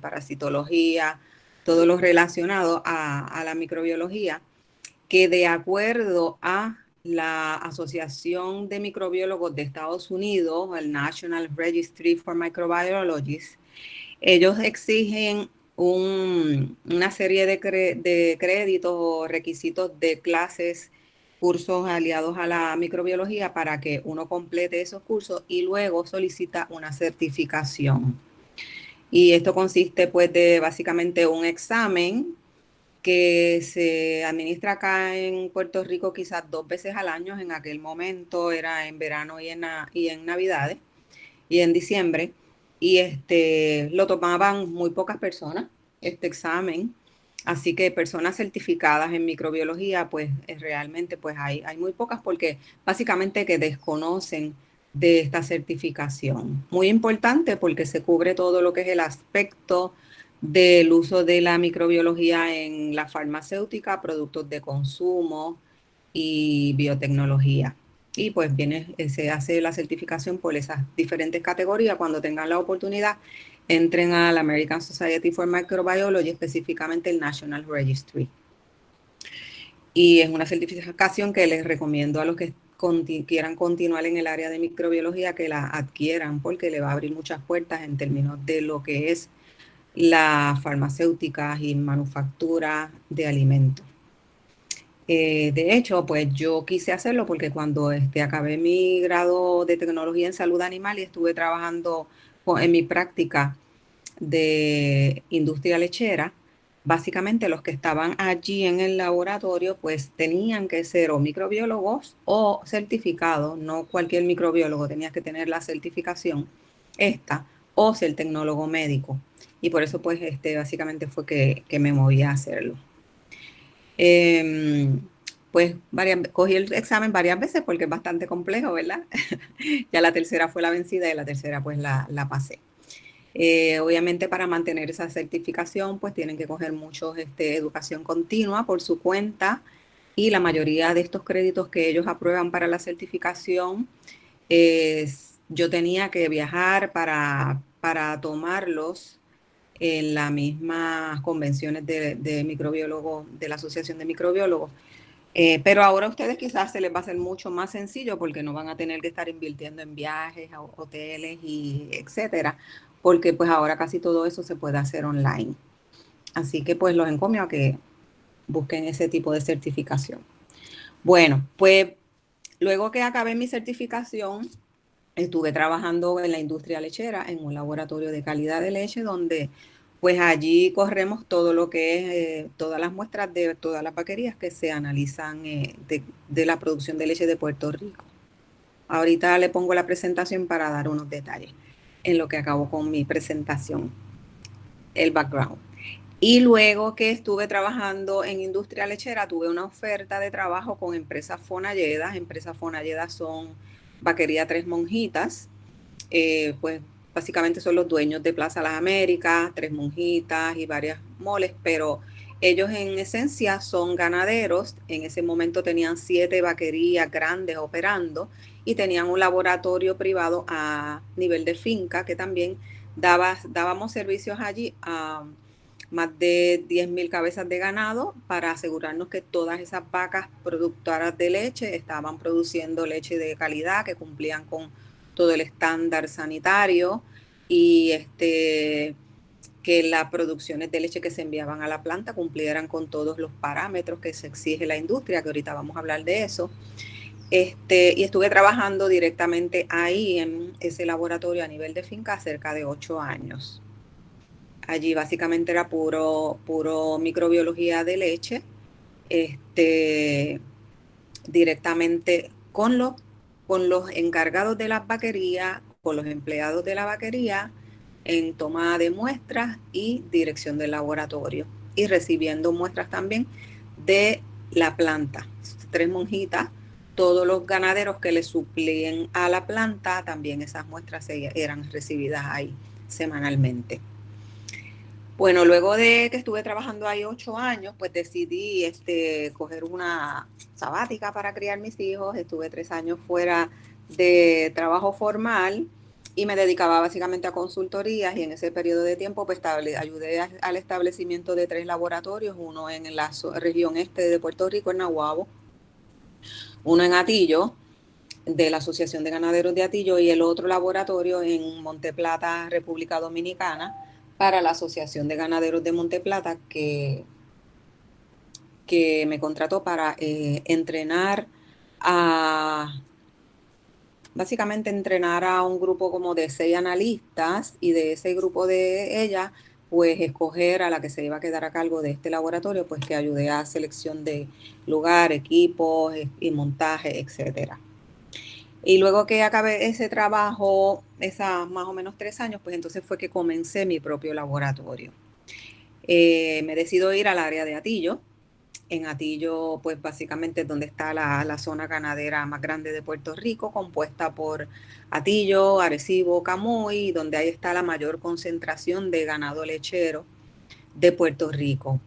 parasitología, todo lo relacionado a la microbiología, que de acuerdo a la Asociación de Microbiólogos de Estados Unidos, el National Registry for Microbiologists, ellos exigen una serie de créditos o requisitos de clases, cursos aliados a la microbiología para que uno complete esos cursos y luego solicita una certificación. Y esto consiste pues de básicamente un examen que se administra acá en Puerto Rico quizás 2 veces al año. En aquel momento era en verano y en Navidades y en diciembre. Y lo tomaban muy pocas personas, este examen. Así que personas certificadas en microbiología, pues realmente pues hay muy pocas porque básicamente que desconocen de esta certificación. Muy importante porque se cubre todo lo que es el aspecto del uso de la microbiología en la farmacéutica, productos de consumo y biotecnología. Y pues se hace la certificación por esas diferentes categorías. Cuando tengan la oportunidad, entren a la American Society for Microbiology, específicamente el National Registry. Y es una certificación que les recomiendo a los que quieran continuar en el área de microbiología que la adquieran porque le va a abrir muchas puertas en términos de lo que es la farmacéutica y manufactura de alimentos. De hecho, pues yo quise hacerlo porque cuando acabé mi grado de tecnología en salud animal y estuve trabajando en mi práctica de industria lechera, básicamente los que estaban allí en el laboratorio pues tenían que ser o microbiólogos o certificados, no cualquier microbiólogo, tenía que tener la certificación esta o ser tecnólogo médico. Y por eso pues básicamente fue que me moví a hacerlo. Eh, pues cogí el examen varias veces porque es bastante complejo, ¿verdad? Ya la tercera fue la vencida y la tercera pues la pasé. Obviamente para mantener esa certificación pues tienen que coger muchos educación continua por su cuenta y la mayoría de estos créditos que ellos aprueban para la certificación, yo tenía que viajar para tomarlos en las mismas convenciones de microbiólogos, de la Asociación de Microbiólogos. Pero ahora a ustedes quizás se les va a hacer mucho más sencillo porque no van a tener que estar invirtiendo en viajes, hoteles y etcétera, porque pues ahora casi todo eso se puede hacer online. Así que pues los encomio a que busquen ese tipo de certificación. Bueno, pues luego que acabé mi certificación, estuve trabajando en la industria lechera en un laboratorio de calidad de leche donde pues allí corremos todo lo que es todas las muestras de todas las vaquerías que se analizan de la producción de leche de Puerto Rico. Ahorita le pongo la presentación para dar unos detalles en lo que acabo con mi presentación, el background. Y luego que estuve trabajando en industria lechera, tuve una oferta de trabajo con empresas Fonalledas. Empresas Fonalledas son Vaquería Tres Monjitas, pues básicamente son los dueños de Plaza Las Américas, Tres Monjitas y varias moles, pero ellos en esencia son ganaderos. En ese momento tenían 7 vaquerías grandes operando y tenían un laboratorio privado a nivel de finca que también dábamos servicios allí a más de 10.000 cabezas de ganado para asegurarnos que todas esas vacas productoras de leche estaban produciendo leche de calidad, que cumplían con todo el estándar sanitario y que las producciones de leche que se enviaban a la planta cumplieran con todos los parámetros que se exige la industria, que ahorita vamos a hablar de eso. Y estuve trabajando directamente ahí en ese laboratorio a nivel de finca cerca de 8 años. Allí básicamente era puro microbiología de leche, directamente con los encargados de las vaquerías, con los empleados de la vaquería, en toma de muestras y dirección del laboratorio. Y recibiendo muestras también de la planta. Tres monjitas, todos los ganaderos que le suplían a la planta, también esas muestras eran recibidas ahí semanalmente. Bueno, luego de que estuve trabajando ahí 8 años, pues decidí coger una sabática para criar mis hijos. Estuve 3 años fuera de trabajo formal y me dedicaba básicamente a consultorías, y en ese periodo de tiempo pues ayudé al establecimiento de 3 laboratorios, uno en la región este de Puerto Rico, en Nahuabo, uno en Atillo, de la Asociación de Ganaderos de Atillo, y el otro laboratorio en Monteplata, República Dominicana, para la Asociación de Ganaderos de Monteplata, que me contrató para entrenar a, básicamente entrenar a un grupo como de 6 analistas, y de ese grupo de ella, pues escoger a la que se iba a quedar a cargo de este laboratorio, pues que ayudé a selección de lugar, equipos y montaje, etcétera. Y luego que acabé ese trabajo, esas más o menos 3 años, pues entonces fue que comencé mi propio laboratorio. Me decido ir al área de Atillo. En Atillo, pues básicamente es donde está la zona ganadera más grande de Puerto Rico, compuesta por Atillo, Arecibo, Camuy, donde ahí está la mayor concentración de ganado lechero de Puerto Rico.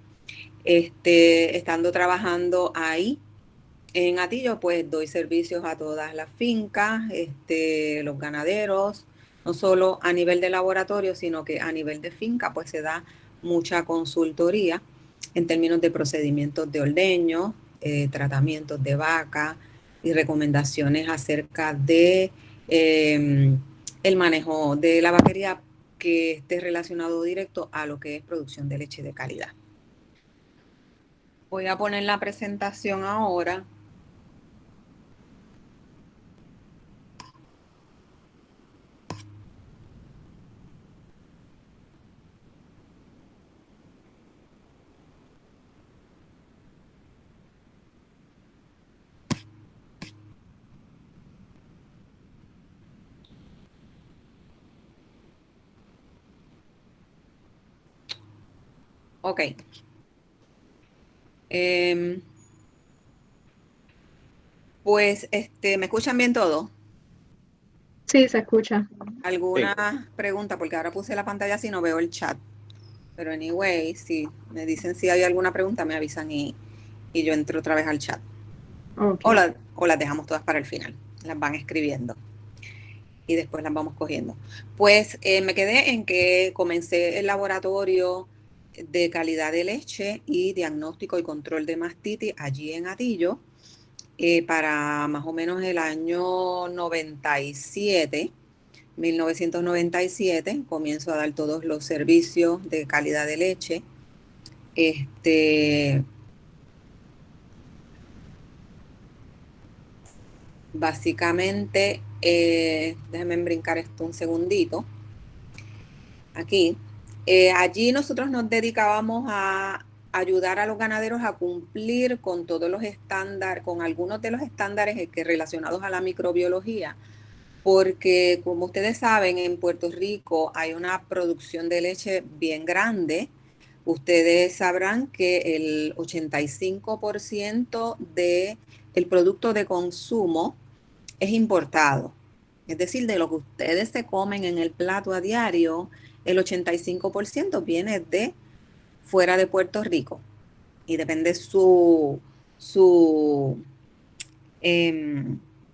Estando trabajando ahí en Atillo, pues doy servicios a todas las fincas, los ganaderos, no solo a nivel de laboratorio, sino que a nivel de finca, pues se da mucha consultoría en términos de procedimientos de ordeño, tratamientos de vaca y recomendaciones acerca de el manejo de la vaquería que esté relacionado directo a lo que es producción de leche de calidad. Voy a poner la presentación ahora. Ok. Eh, pues, ¿me escuchan bien todo? Sí, se escucha. ¿Alguna Sí, pregunta? Porque ahora puse la pantalla así, no veo el chat. Pero anyway, si me dicen si hay alguna pregunta, me avisan, y yo entro otra vez al chat. Ok. O las dejamos todas para el final. Las van escribiendo y después las vamos cogiendo. Pues me quedé en que comencé el laboratorio de calidad de leche y diagnóstico y control de mastitis allí en Atillo, para más o menos el año 1997, comienzo a dar todos los servicios de calidad de leche. Básicamente, déjenme brincar esto un segundito. Aquí. Allí nosotros nos dedicábamos a ayudar a los ganaderos a cumplir con todos los estándares, con algunos de los estándares que relacionados a la microbiología, porque como ustedes saben, en Puerto Rico hay una producción de leche bien grande. Ustedes sabrán que el 85% del producto de consumo es importado. Es decir, de lo que ustedes se comen en el plato a diario, el 85% viene de fuera de Puerto Rico. Y depende su eh,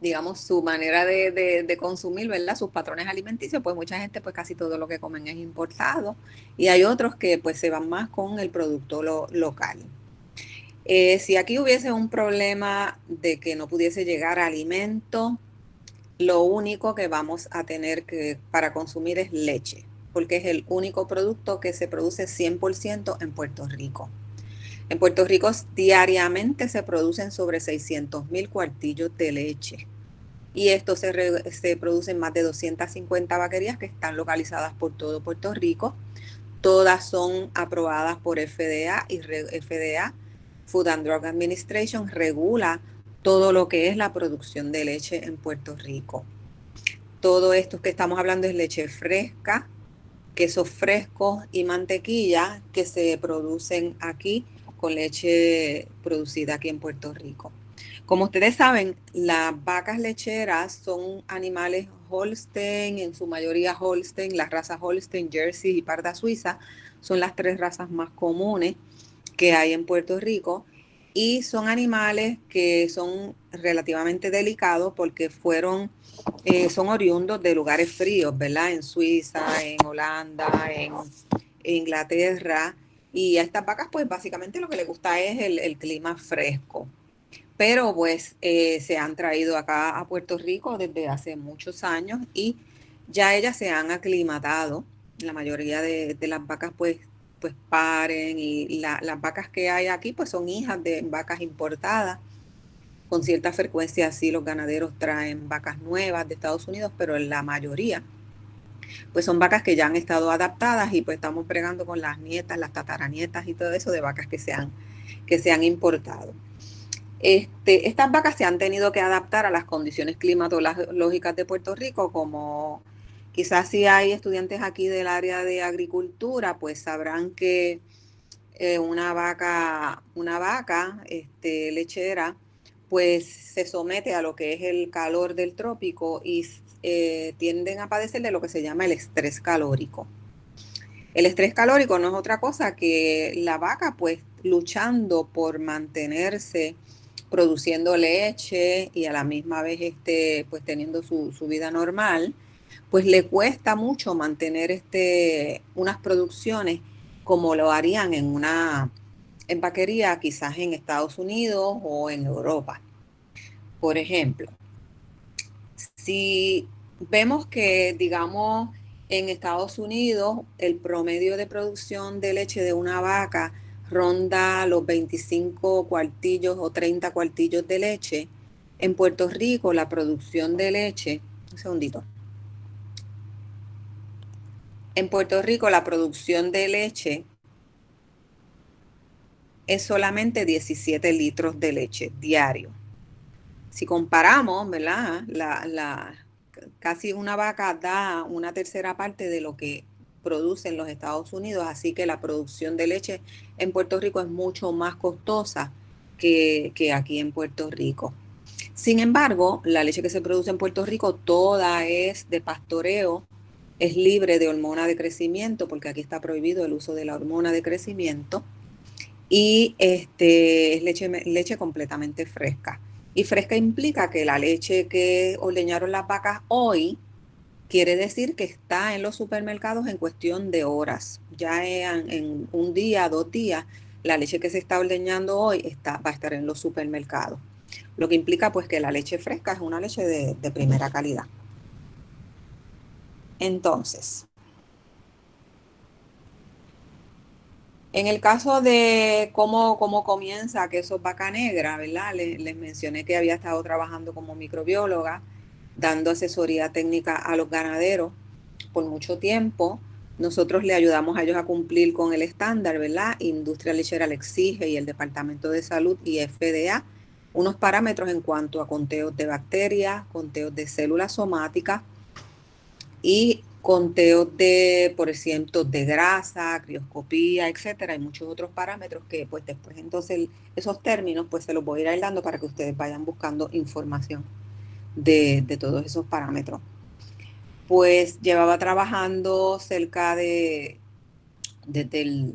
digamos, su manera de consumir, ¿verdad? Sus patrones alimenticios, pues mucha gente, pues casi todo lo que comen es importado. Y hay otros que pues se van más con el producto local. Si aquí hubiese un problema de que no pudiese llegar a alimento, lo único que vamos a tener que para consumir es leche, porque es el único producto que se produce 100% en Puerto Rico. En Puerto Rico diariamente se producen sobre 600,000 cuartillos de leche, y esto se produce en más de 250 vaquerías que están localizadas por todo Puerto Rico. Todas son aprobadas por FDA, y FDA, Food and Drug Administration, regula todo lo que es la producción de leche en Puerto Rico. Todo esto que estamos hablando es leche fresca, quesos frescos y mantequilla que se producen aquí con leche producida aquí en Puerto Rico. Como ustedes saben, las vacas lecheras son animales Holstein, en su mayoría Holstein. Las razas Holstein, Jersey y parda suiza son las 3 razas más comunes que hay en Puerto Rico. y son animales que son relativamente delicados porque son oriundos de lugares fríos, ¿verdad? En Suiza, en Holanda, en Inglaterra, y a estas vacas pues básicamente lo que les gusta es el clima fresco. Pero pues se han traído acá a Puerto Rico desde hace muchos años y ya ellas se han aclimatado. La mayoría de las vacas pues paren y las vacas que hay aquí pues son hijas de vacas importadas. Con cierta frecuencia sí los ganaderos traen vacas nuevas de Estados Unidos, pero en la mayoría pues son vacas que ya han estado adaptadas y pues estamos bregando con las nietas, las tataranietas y todo eso de vacas que se han importado. Estas vacas se han tenido que adaptar a las condiciones climatológicas de Puerto Rico, como quizás si hay estudiantes aquí del área de agricultura, pues sabrán que una vaca lechera, pues se somete a lo que es el calor del trópico y tienden a padecer de lo que se llama el estrés calórico. El estrés calórico no es otra cosa que la vaca pues luchando por mantenerse produciendo leche y a la misma vez pues teniendo su vida normal, pues le cuesta mucho mantener unas producciones como lo harían en vaquería quizás en Estados Unidos o en Europa. Por ejemplo, si vemos que, digamos, en Estados Unidos el promedio de producción de leche de una vaca ronda los 25 cuartillos o 30 cuartillos de leche, en Puerto Rico la producción de leche, un segundito, en Puerto Rico la producción de leche es solamente 17 litros de leche diario. Si comparamos, ¿verdad? Casi una vaca da una tercera parte de lo que produce en los Estados Unidos, así que la producción de leche en Puerto Rico es mucho más costosa que aquí en Puerto Rico. Sin embargo, la leche que se produce en Puerto Rico toda es de pastoreo, es libre de hormona de crecimiento, porque aquí está prohibido el uso de la hormona de crecimiento y es leche completamente fresca. Y fresca implica que la leche que ordeñaron las vacas hoy quiere decir que está en los supermercados en cuestión de horas. Ya en un día, 2 días, la leche que se está ordeñando hoy va a estar en los supermercados. Lo que implica pues que la leche fresca es una leche de primera calidad. Entonces, en el caso de cómo comienza Quesos Vaca Negra, ¿verdad? Les mencioné que había estado trabajando como microbióloga, dando asesoría técnica a los ganaderos por mucho tiempo. Nosotros le ayudamos a ellos a cumplir con el estándar, ¿verdad? Industria Lechera le exige y el Departamento de Salud y FDA unos parámetros en cuanto a conteos de bacterias, conteos de células somáticas y conteos de, por ejemplo, de grasa, crioscopía, etcétera, y muchos otros parámetros que pues después entonces esos términos pues se los voy a ir dando para que ustedes vayan buscando información de todos esos parámetros. Pues llevaba trabajando cerca desde el,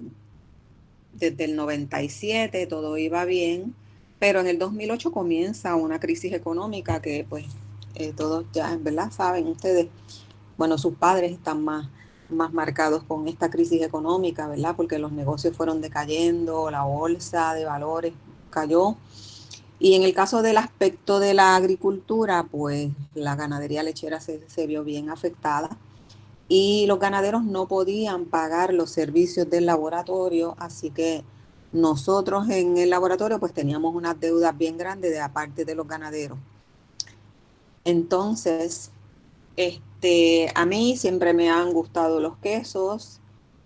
desde el 97, todo iba bien, pero en el 2008 comienza una crisis económica que pues todos ya en verdad saben ustedes, bueno, sus padres están más marcados con esta crisis económica, ¿verdad? Porque los negocios fueron decayendo, la bolsa de valores cayó. Y en el caso del aspecto de la agricultura, pues la ganadería lechera se vio bien afectada y los ganaderos no podían pagar los servicios del laboratorio, así que nosotros en el laboratorio pues teníamos unas deudas bien grandes de aparte de los ganaderos. Entonces, a mí siempre me han gustado los quesos,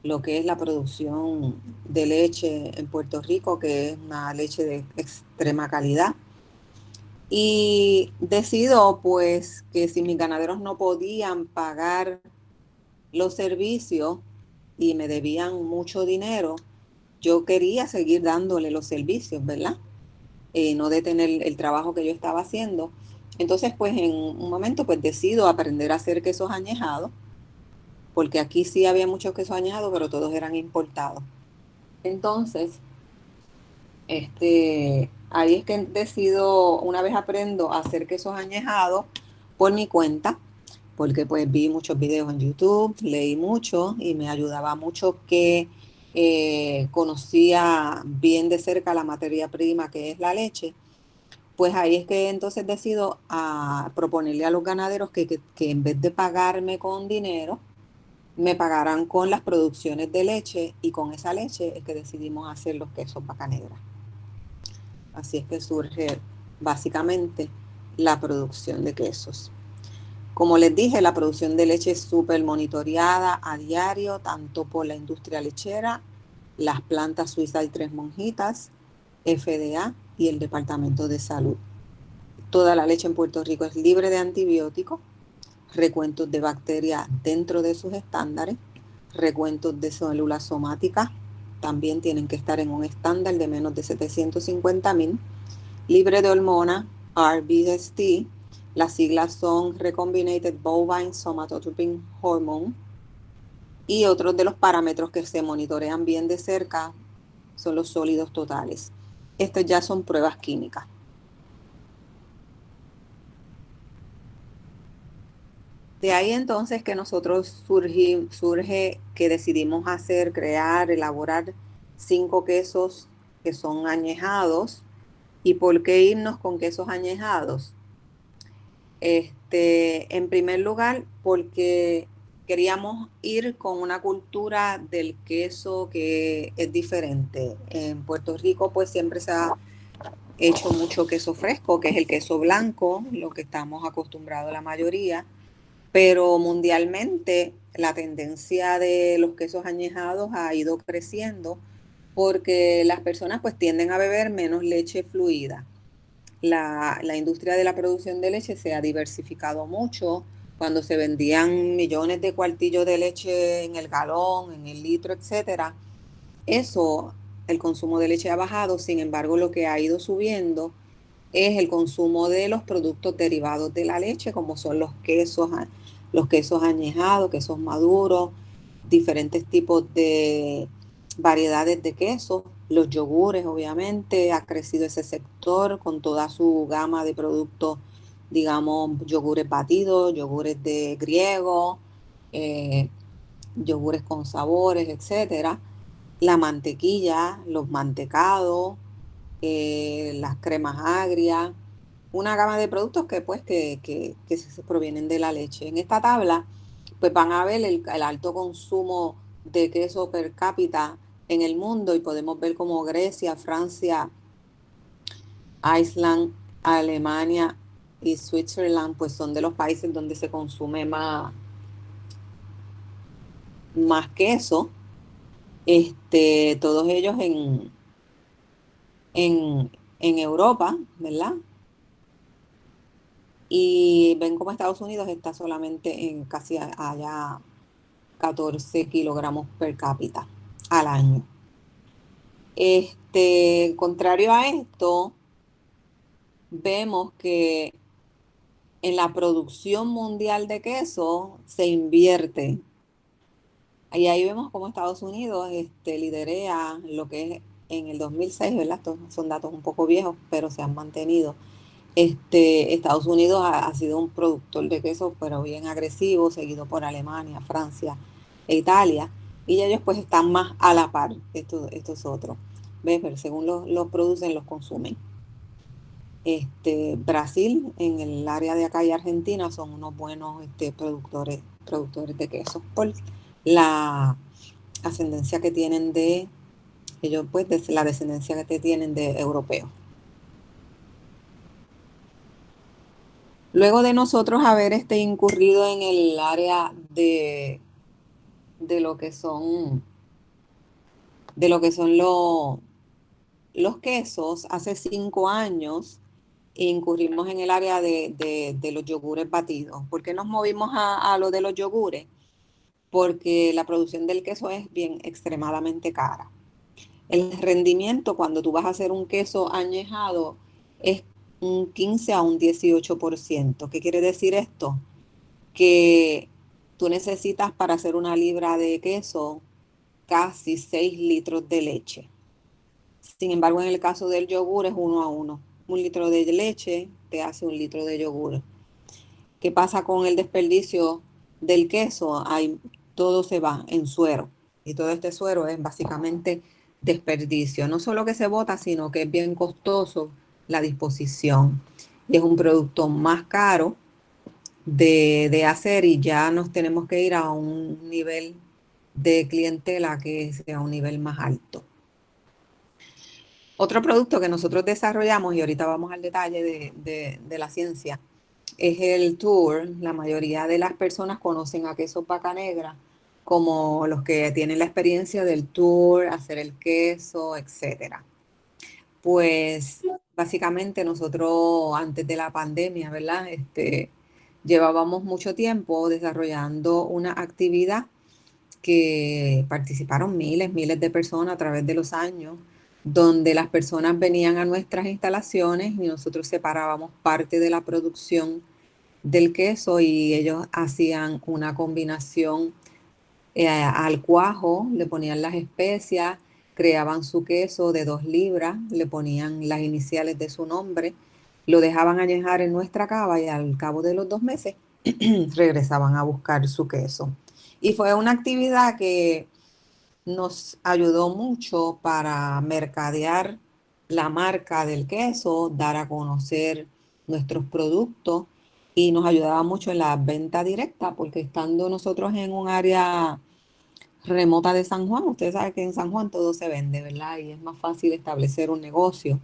lo que es la producción de leche en Puerto Rico, que es una leche de extrema calidad. Y decido pues que si mis ganaderos no podían pagar los servicios y me debían mucho dinero, yo quería seguir dándole los servicios, ¿verdad? No detener el trabajo que yo estaba haciendo. Entonces, pues en un momento, pues decido aprender a hacer quesos añejados, porque aquí sí había muchos quesos añejados, pero todos eran importados. Entonces, Ahí es que decido, una vez aprendo a hacer quesos añejados por mi cuenta, porque pues vi muchos videos en YouTube, leí mucho y me ayudaba mucho que conocía bien de cerca la materia prima que es la leche. Pues ahí es que entonces decido a proponerle a los ganaderos que en vez de pagarme con dinero, me pagarán con las producciones de leche y con esa leche es que decidimos hacer los quesos Vaca Negra. Así es que surge básicamente la producción de quesos. Como les dije, la producción de leche es súper monitoreada a diario, tanto por la industria lechera, las plantas suizas y tres monjitas, FDA y el Departamento de Salud. Toda la leche en Puerto Rico es libre de antibióticos, recuentos de bacterias dentro de sus estándares, recuentos de células somáticas también tienen que estar en un estándar de menos de 750.000, libre de hormona, RBST, las siglas son Recombinant Bovine Somatotropin Hormone, y otros de los parámetros que se monitorean bien de cerca son los sólidos totales. Estos ya son pruebas químicas. De ahí entonces que nosotros surge que decidimos hacer, crear, elaborar 5 quesos que son añejados. ¿Y por qué irnos con quesos añejados? En primer lugar, porque queríamos ir con una cultura del queso que es diferente. En Puerto Rico pues siempre se ha hecho mucho queso fresco, que es el queso blanco, lo que estamos acostumbrados la mayoría, pero mundialmente la tendencia de los quesos añejados ha ido creciendo porque las personas pues tienden a beber menos leche fluida. La industria de la producción de leche se ha diversificado mucho. Cuando se vendían millones de cuartillos de leche en el galón, en el litro, etcétera, eso, el consumo de leche ha bajado. Sin embargo, lo que ha ido subiendo es el consumo de los productos derivados de la leche, como son los quesos añejados, quesos maduros, diferentes tipos de variedades de quesos, los yogures, obviamente, ha crecido ese sector con toda su gama de productos, digamos, yogures batidos, yogures de griego, eh, yogures con sabores, etcétera. La mantequilla, los mantecados, las cremas agrias, una gama de productos que pues que se provienen de la leche. En esta tabla pues van a ver el alto consumo de queso per cápita en el mundo y podemos ver como Grecia, Francia, Island, Alemania y Switzerland pues son de los países donde se consume más queso. Todos ellos en Europa, ¿verdad? Y ven como Estados Unidos está solamente en casi allá 14 kilogramos per cápita al año. Contrario a esto, vemos que en la producción mundial de queso se invierte. Y ahí vemos como Estados Unidos liderea lo que es en el 2006, ¿verdad? Estos son datos un poco viejos, pero se han mantenido. Estados Unidos ha sido un productor de queso, pero bien agresivo, seguido por Alemania, Francia e Italia. Y ellos pues están más a la par, estos otros. ¿Ves? Pero según los producen, los consumen. Brasil, en el área de acá y Argentina, son unos buenos productores de quesos por la ascendencia que tienen ellos pues, la descendencia que tienen de europeos. Luego de nosotros haber incurrido en el área de lo que son, de lo que son los quesos, hace 5 años incurrimos en el área de los yogures batidos. ¿Por qué nos movimos a lo de los yogures? Porque la producción del queso es bien extremadamente cara. El rendimiento cuando tú vas a hacer un queso añejado es un 15 a un 18%. ¿Qué quiere decir esto? Que tú necesitas para hacer una libra de queso casi 6 litros de leche. Sin embargo, en el caso del yogur es 1 a 1. 1 litro de leche te hace 1 litro de yogur. ¿Qué pasa con el desperdicio del queso? Todo se va en suero. Y todo este suero es básicamente desperdicio. No solo que se bota, sino que es bien costoso la disposición. Y es un producto más caro de hacer y ya nos tenemos que ir a un nivel de clientela que sea un nivel más alto. Otro producto que nosotros desarrollamos, y ahorita vamos al detalle de la ciencia, es el tour. La mayoría de las personas conocen a Quesos Vaca Negra como los que tienen la experiencia del tour, hacer el queso, etcétera. Pues básicamente nosotros antes de la pandemia, ¿verdad? Llevábamos mucho tiempo desarrollando una actividad que participaron miles de personas a través de los años, donde las personas venían a nuestras instalaciones y nosotros separábamos parte de la producción del queso y ellos hacían una combinación al cuajo, le ponían las especias, creaban su queso de 2 libras, le ponían las iniciales de su nombre, lo dejaban añejar en nuestra cava y al cabo de los 2 meses regresaban a buscar su queso. Y fue una actividad que nos ayudó mucho para mercadear la marca del queso, dar a conocer nuestros productos y nos ayudaba mucho en la venta directa, porque estando nosotros en un área remota de San Juan, usted sabe que en San Juan todo se vende, ¿verdad? Y es más fácil establecer un negocio.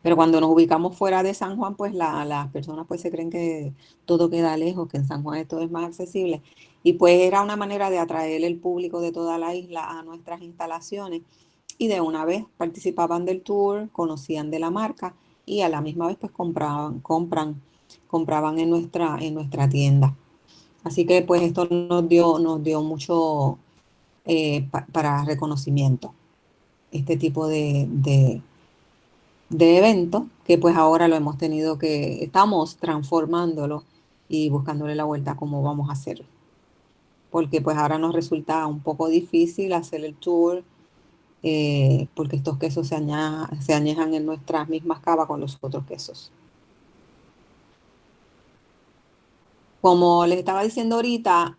Pero cuando nos ubicamos fuera de San Juan, pues las personas pues se creen que todo queda lejos, que en San Juan todo es más accesible. Y pues era una manera de atraer el público de toda la isla a nuestras instalaciones y de una vez participaban del tour, conocían de la marca y a la misma vez pues compraban en nuestra tienda. Así que pues esto nos dio mucho para reconocimiento, este tipo de evento, que pues ahora lo hemos tenido que, estamos transformándolo y buscándole la vuelta a cómo vamos a hacerlo. Porque pues ahora nos resulta un poco difícil hacer el tour, porque estos quesos se añejan en nuestras mismas cavas con los otros quesos. Como les estaba diciendo ahorita,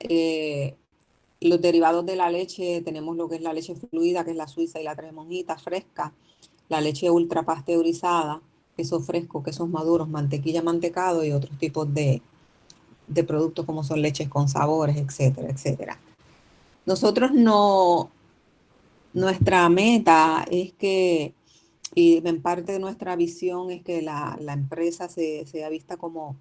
los derivados de la leche, tenemos lo que es la leche fluida, que es la suiza y la tres monjitas fresca, la leche ultra pasteurizada, queso fresco, quesos maduros, mantequilla, mantecado y otros tipos de productos como son leches con sabores, etcétera, etcétera. Nosotros no, nuestra meta es que, y en parte de nuestra visión es que la empresa sea vista como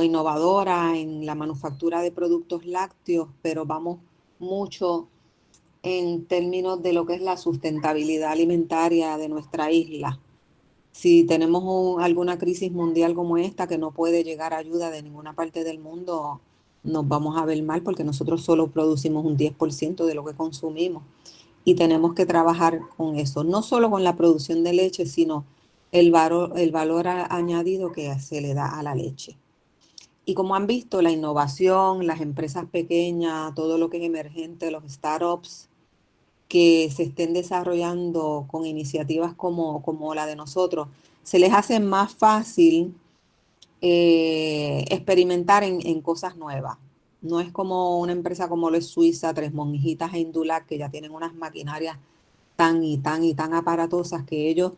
innovadora en la manufactura de productos lácteos, pero vamos mucho en términos de lo que es la sustentabilidad alimentaria de nuestra isla. Si tenemos alguna crisis mundial como esta que no puede llegar ayuda de ninguna parte del mundo, nos vamos a ver mal porque nosotros solo producimos un 10% de lo que consumimos y tenemos que trabajar con eso, no solo con la producción de leche, sino el valor añadido que se le da a la leche. Y como han visto, la innovación, las empresas pequeñas, todo lo que es emergente, los startups que se estén desarrollando con iniciativas como la de nosotros, se les hace más fácil experimentar en cosas nuevas. No es como una empresa como lo es Suiza, Tres Monjitas e Indulac, que ya tienen unas maquinarias tan aparatosas que ellos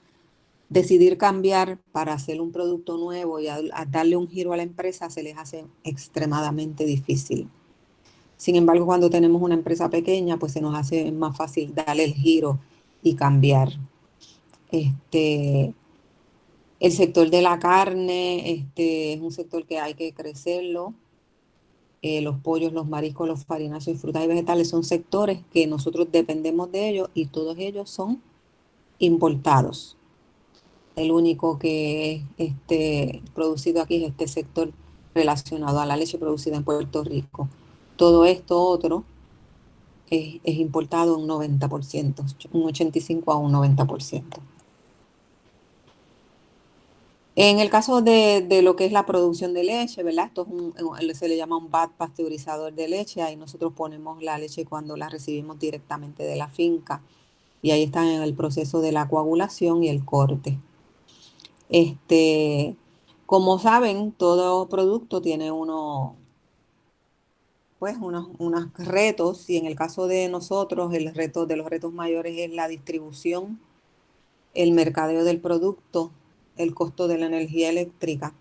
decidir cambiar para hacer un producto nuevo y a darle un giro a la empresa se les hace extremadamente difícil. Sin embargo, cuando tenemos una empresa pequeña, pues se nos hace más fácil darle el giro y cambiar. Este, el sector de la carne, es un sector que hay que crecerlo. Los pollos, los mariscos, los farináceos, frutas y vegetales son sectores que nosotros dependemos de ellos y todos ellos son importados. El único que es producido aquí es este sector relacionado a la leche producida en Puerto Rico. Todo esto otro es importado un 90%, un 85 a un 90%. En el caso de lo que es la producción de leche, ¿verdad? Esto se le llama un vat pasteurizador de leche. Ahí nosotros ponemos la leche cuando la recibimos directamente de la finca y ahí están en el proceso de la coagulación y el corte. Este, como saben, todo producto tiene unos retos, y en el caso de nosotros, el reto de los retos mayores es la distribución, el mercadeo del producto, el costo de la energía eléctrica,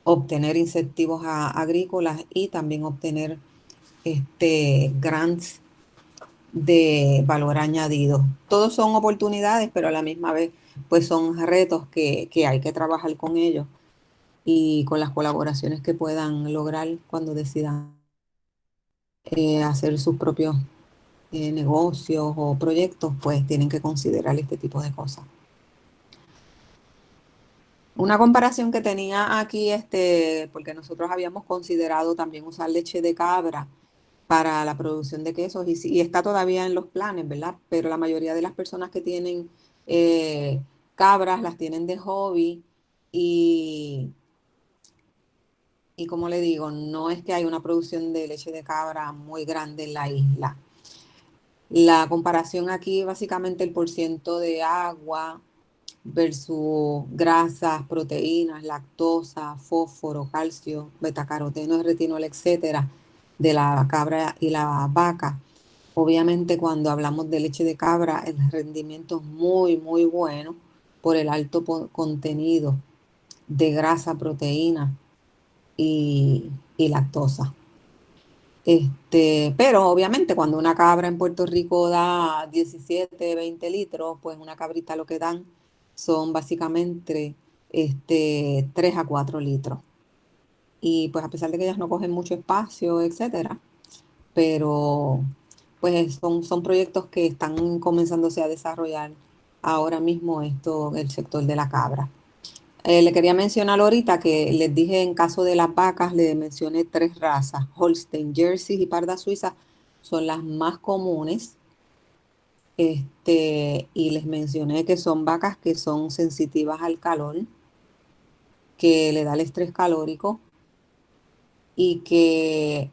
obtener incentivos agrícolas y también obtener grants de valor añadido. Todos son oportunidades, pero a la misma vez pues son retos que hay que trabajar con ellos y con las colaboraciones que puedan lograr cuando decidan hacer sus propios negocios o proyectos, pues tienen que considerar este tipo de cosas. Una comparación que tenía aquí, porque nosotros habíamos considerado también usar leche de cabra para la producción de quesos y está todavía en los planes, ¿verdad? Pero la mayoría de las personas que tienen eh, cabras las tienen de hobby y, y como le digo, no es que hay una producción de leche de cabra muy grande en la isla. La comparación aquí, básicamente el porciento de agua versus grasas, proteínas, lactosa, fósforo, calcio, betacaroteno, retinol, etcétera, de la cabra y la vaca. Obviamente, cuando hablamos de leche de cabra, el rendimiento es muy, muy bueno por el alto contenido de grasa, proteína y lactosa. Pero obviamente cuando una cabra en Puerto Rico da 17, 20 litros, pues una cabrita lo que dan son básicamente 3 a 4 litros. Y pues a pesar de que ellas no cogen mucho espacio, etcétera, pero pues son proyectos que están comenzándose a desarrollar ahora mismo el sector de la cabra. Le quería mencionar ahorita que les dije en caso de las vacas, le mencioné 3 razas: Holstein, Jersey y Parda Suiza son las más comunes. Y les mencioné que son vacas que son sensitivas al calor, que le da el estrés calórico y que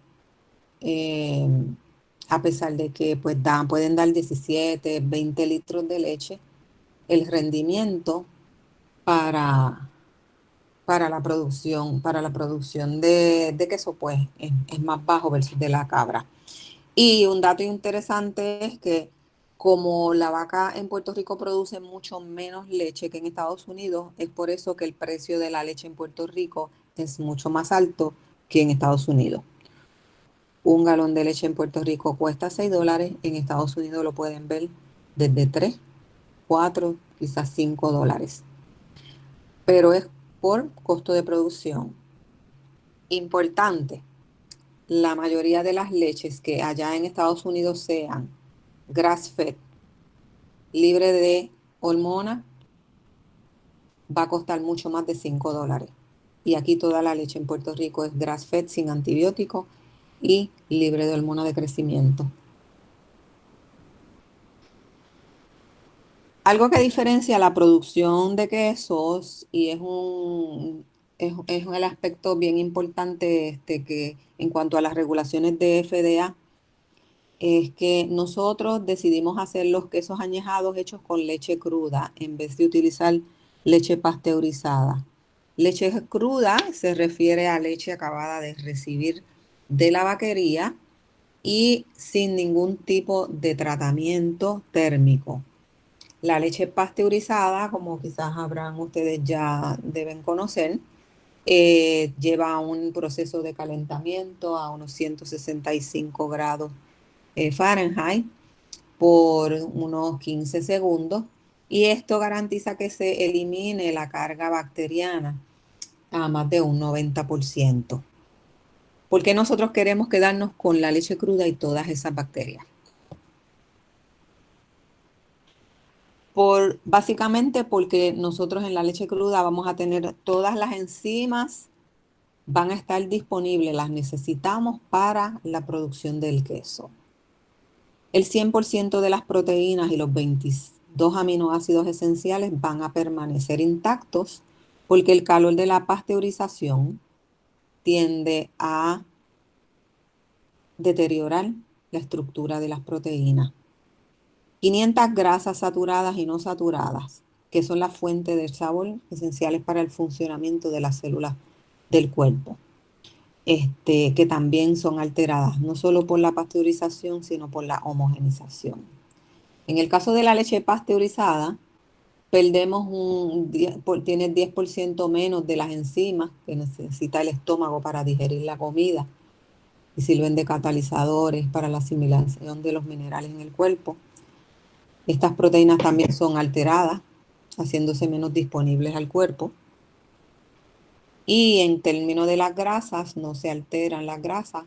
eh, a pesar de que pues pueden dar 17, 20 litros de leche, el rendimiento para para la producción de queso, pues es más bajo versus de la cabra. Y un dato interesante es que como la vaca en Puerto Rico produce mucho menos leche que en Estados Unidos, es por eso que el precio de la leche en Puerto Rico es mucho más alto que en Estados Unidos. Un galón de leche en Puerto Rico cuesta $6, en Estados Unidos lo pueden ver desde 3, 4, quizás $5, pero es por costo de producción. Importante, la mayoría de las leches que allá en Estados Unidos sean grass-fed, libre de hormona, va a costar mucho más de $5. Y aquí toda la leche en Puerto Rico es grass-fed, sin antibióticos y libre de hormona de crecimiento. Algo que diferencia la producción de quesos y es el aspecto bien importante que en cuanto a las regulaciones de FDA, es que nosotros decidimos hacer los quesos añejados hechos con leche cruda en vez de utilizar leche pasteurizada. Leche cruda se refiere a leche acabada de recibir de la vaquería y sin ningún tipo de tratamiento térmico. La leche pasteurizada, como quizás habrán ustedes ya deben conocer, lleva un proceso de calentamiento a unos 165 grados Fahrenheit por unos 15 segundos, y esto garantiza que se elimine la carga bacteriana a más de un 90%. ¿Por qué nosotros queremos quedarnos con la leche cruda y todas esas bacterias? Básicamente porque nosotros en la leche cruda vamos a tener todas las enzimas, van a estar disponibles, las necesitamos para la producción del queso. El 100% de las proteínas y los 22 aminoácidos esenciales van a permanecer intactos porque el calor de la pasteurización tiende a deteriorar la estructura de las proteínas. 500 grasas saturadas y no saturadas, que son la fuente del sabor esenciales para el funcionamiento de las células del cuerpo, que también son alteradas, no solo por la pasteurización, sino por la homogenización. En el caso de la leche pasteurizada, perdemos tiene 10% menos de las enzimas que necesita el estómago para digerir la comida y sirven de catalizadores para la asimilación de los minerales en el cuerpo. Estas proteínas también son alteradas, haciéndose menos disponibles al cuerpo. Y en términos de las grasas, no se alteran las grasas.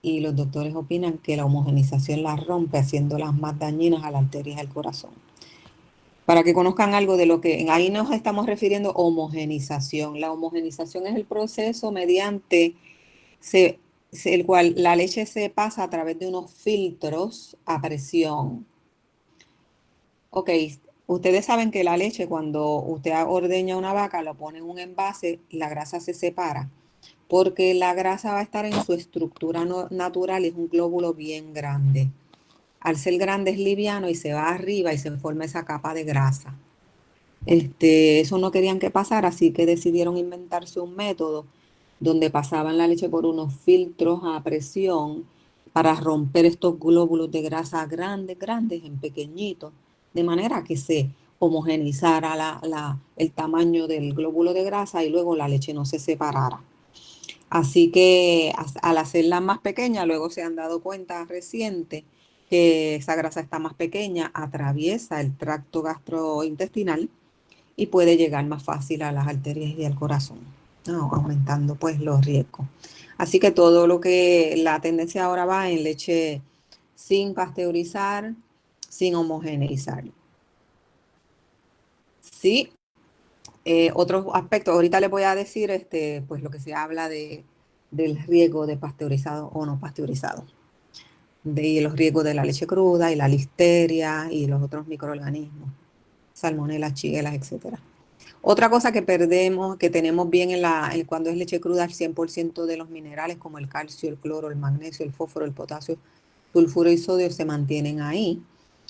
Y los doctores opinan que la homogenización las rompe, haciéndolas más dañinas a las arterias del corazón. Para que conozcan algo de lo que ahí nos estamos refiriendo, homogenización. La homogenización es el proceso mediante el cual la leche se pasa a través de unos filtros a presión. Ok, ustedes saben que la leche, cuando usted ordeña una vaca, lo pone en un envase, la grasa se separa, porque la grasa va a estar en su estructura natural y es un glóbulo bien grande. Al ser grande es liviano y se va arriba y se forma esa capa de grasa. Eso no querían que pasara, así que decidieron inventarse un método donde pasaban la leche por unos filtros a presión para romper estos glóbulos de grasa grandes, grandes en pequeñitos, de manera que se homogenizara el tamaño del glóbulo de grasa y luego la leche no se separara. Así que al hacerla más pequeña, luego se han dado cuenta reciente que esa grasa está más pequeña, atraviesa el tracto gastrointestinal y puede llegar más fácil a las arterias y al corazón, ¿no? Aumentando pues los riesgos. Así que todo lo que la tendencia ahora va en leche sin pasteurizar, sin homogeneizar. Sí, otros aspectos, ahorita les voy a decir pues lo que se habla del riesgo de pasteurizado o no pasteurizado, de los riesgos de la leche cruda y la listeria y los otros microorganismos, salmonelas, shigella, etcétera. Otra cosa que perdemos, que tenemos bien cuando es leche cruda, el 100% de los minerales como el calcio, el cloro, el magnesio, el fósforo, el potasio, sulfuro y sodio se mantienen ahí,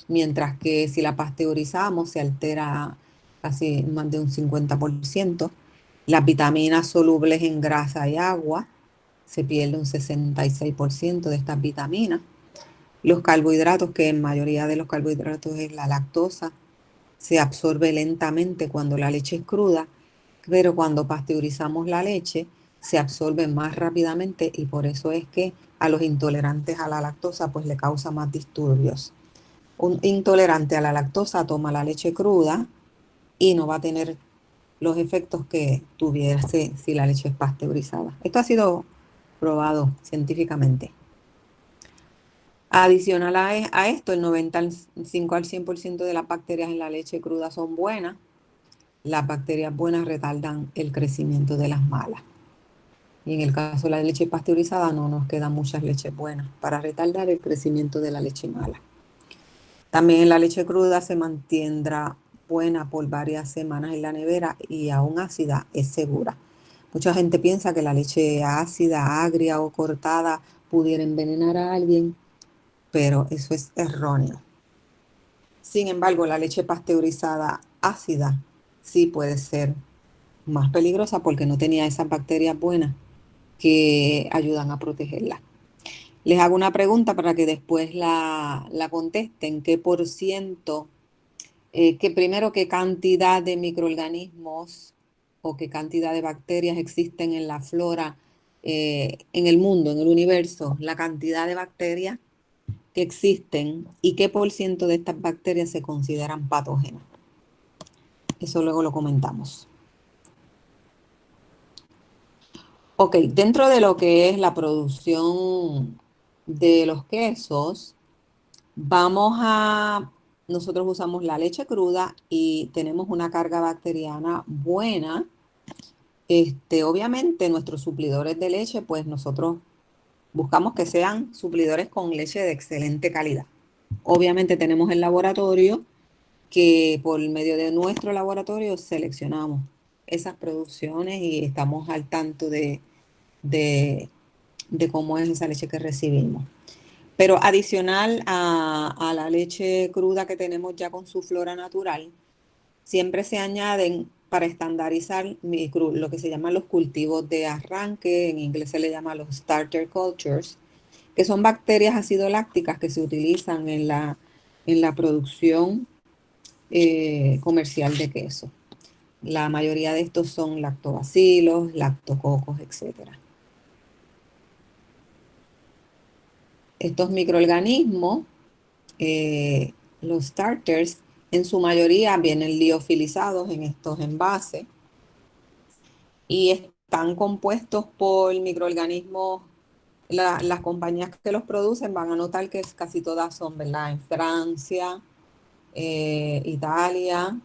mientras que si la pasteurizamos se altera casi más de un 50%. Las vitaminas solubles en grasa y agua, se pierde un 66% de estas vitaminas. Los carbohidratos, que en mayoría de los carbohidratos es la lactosa, se absorbe lentamente cuando la leche es cruda, pero cuando pasteurizamos la leche se absorbe más rápidamente y por eso es que a los intolerantes a la lactosa pues le causa más disturbios. Un intolerante a la lactosa toma la leche cruda y no va a tener los efectos que tuviese si la leche es pasteurizada. Esto ha sido probado científicamente. Adicional a esto, el 95 al 100% de las bacterias en la leche cruda son buenas. Las bacterias buenas retardan el crecimiento de las malas. Y en el caso de la leche pasteurizada no nos quedan muchas leches buenas para retardar el crecimiento de la leche mala. También la leche cruda se mantendrá buena por varias semanas en la nevera y aún ácida es segura. Mucha gente piensa que la leche ácida, agria o cortada pudiera envenenar a alguien, pero eso es erróneo. Sin embargo, la leche pasteurizada ácida sí puede ser más peligrosa porque no tenía esas bacterias buenas que ayudan a protegerla. Les hago una pregunta para que después la contesten. ¿Qué por ciento, qué cantidad de microorganismos o qué cantidad de bacterias existen en la flora, en el mundo, en el universo? La cantidad de bacterias que existen y qué por ciento de estas bacterias se consideran patógenas. Eso luego lo comentamos. Ok, dentro de lo que es la producción de los quesos, nosotros usamos la leche cruda y tenemos una carga bacteriana buena. Obviamente nuestros suplidores de leche, pues nosotros buscamos que sean suplidores con leche de excelente calidad. Obviamente tenemos el laboratorio que por medio de nuestro laboratorio seleccionamos esas producciones y estamos al tanto de cómo es esa leche que recibimos. Pero adicional a la leche cruda que tenemos ya con su flora natural, siempre se añaden para estandarizar lo que se llaman los cultivos de arranque, en inglés se le llama los starter cultures, que son bacterias acidolácticas que se utilizan en la producción comercial de queso. La mayoría de estos son lactobacilos, lactococos, etcétera. Estos microorganismos, eh, los starters, en su mayoría vienen liofilizados en estos envases y están compuestos por microorganismos. Las compañías que los producen van a notar que casi todas son, ¿verdad? En Francia, Italia,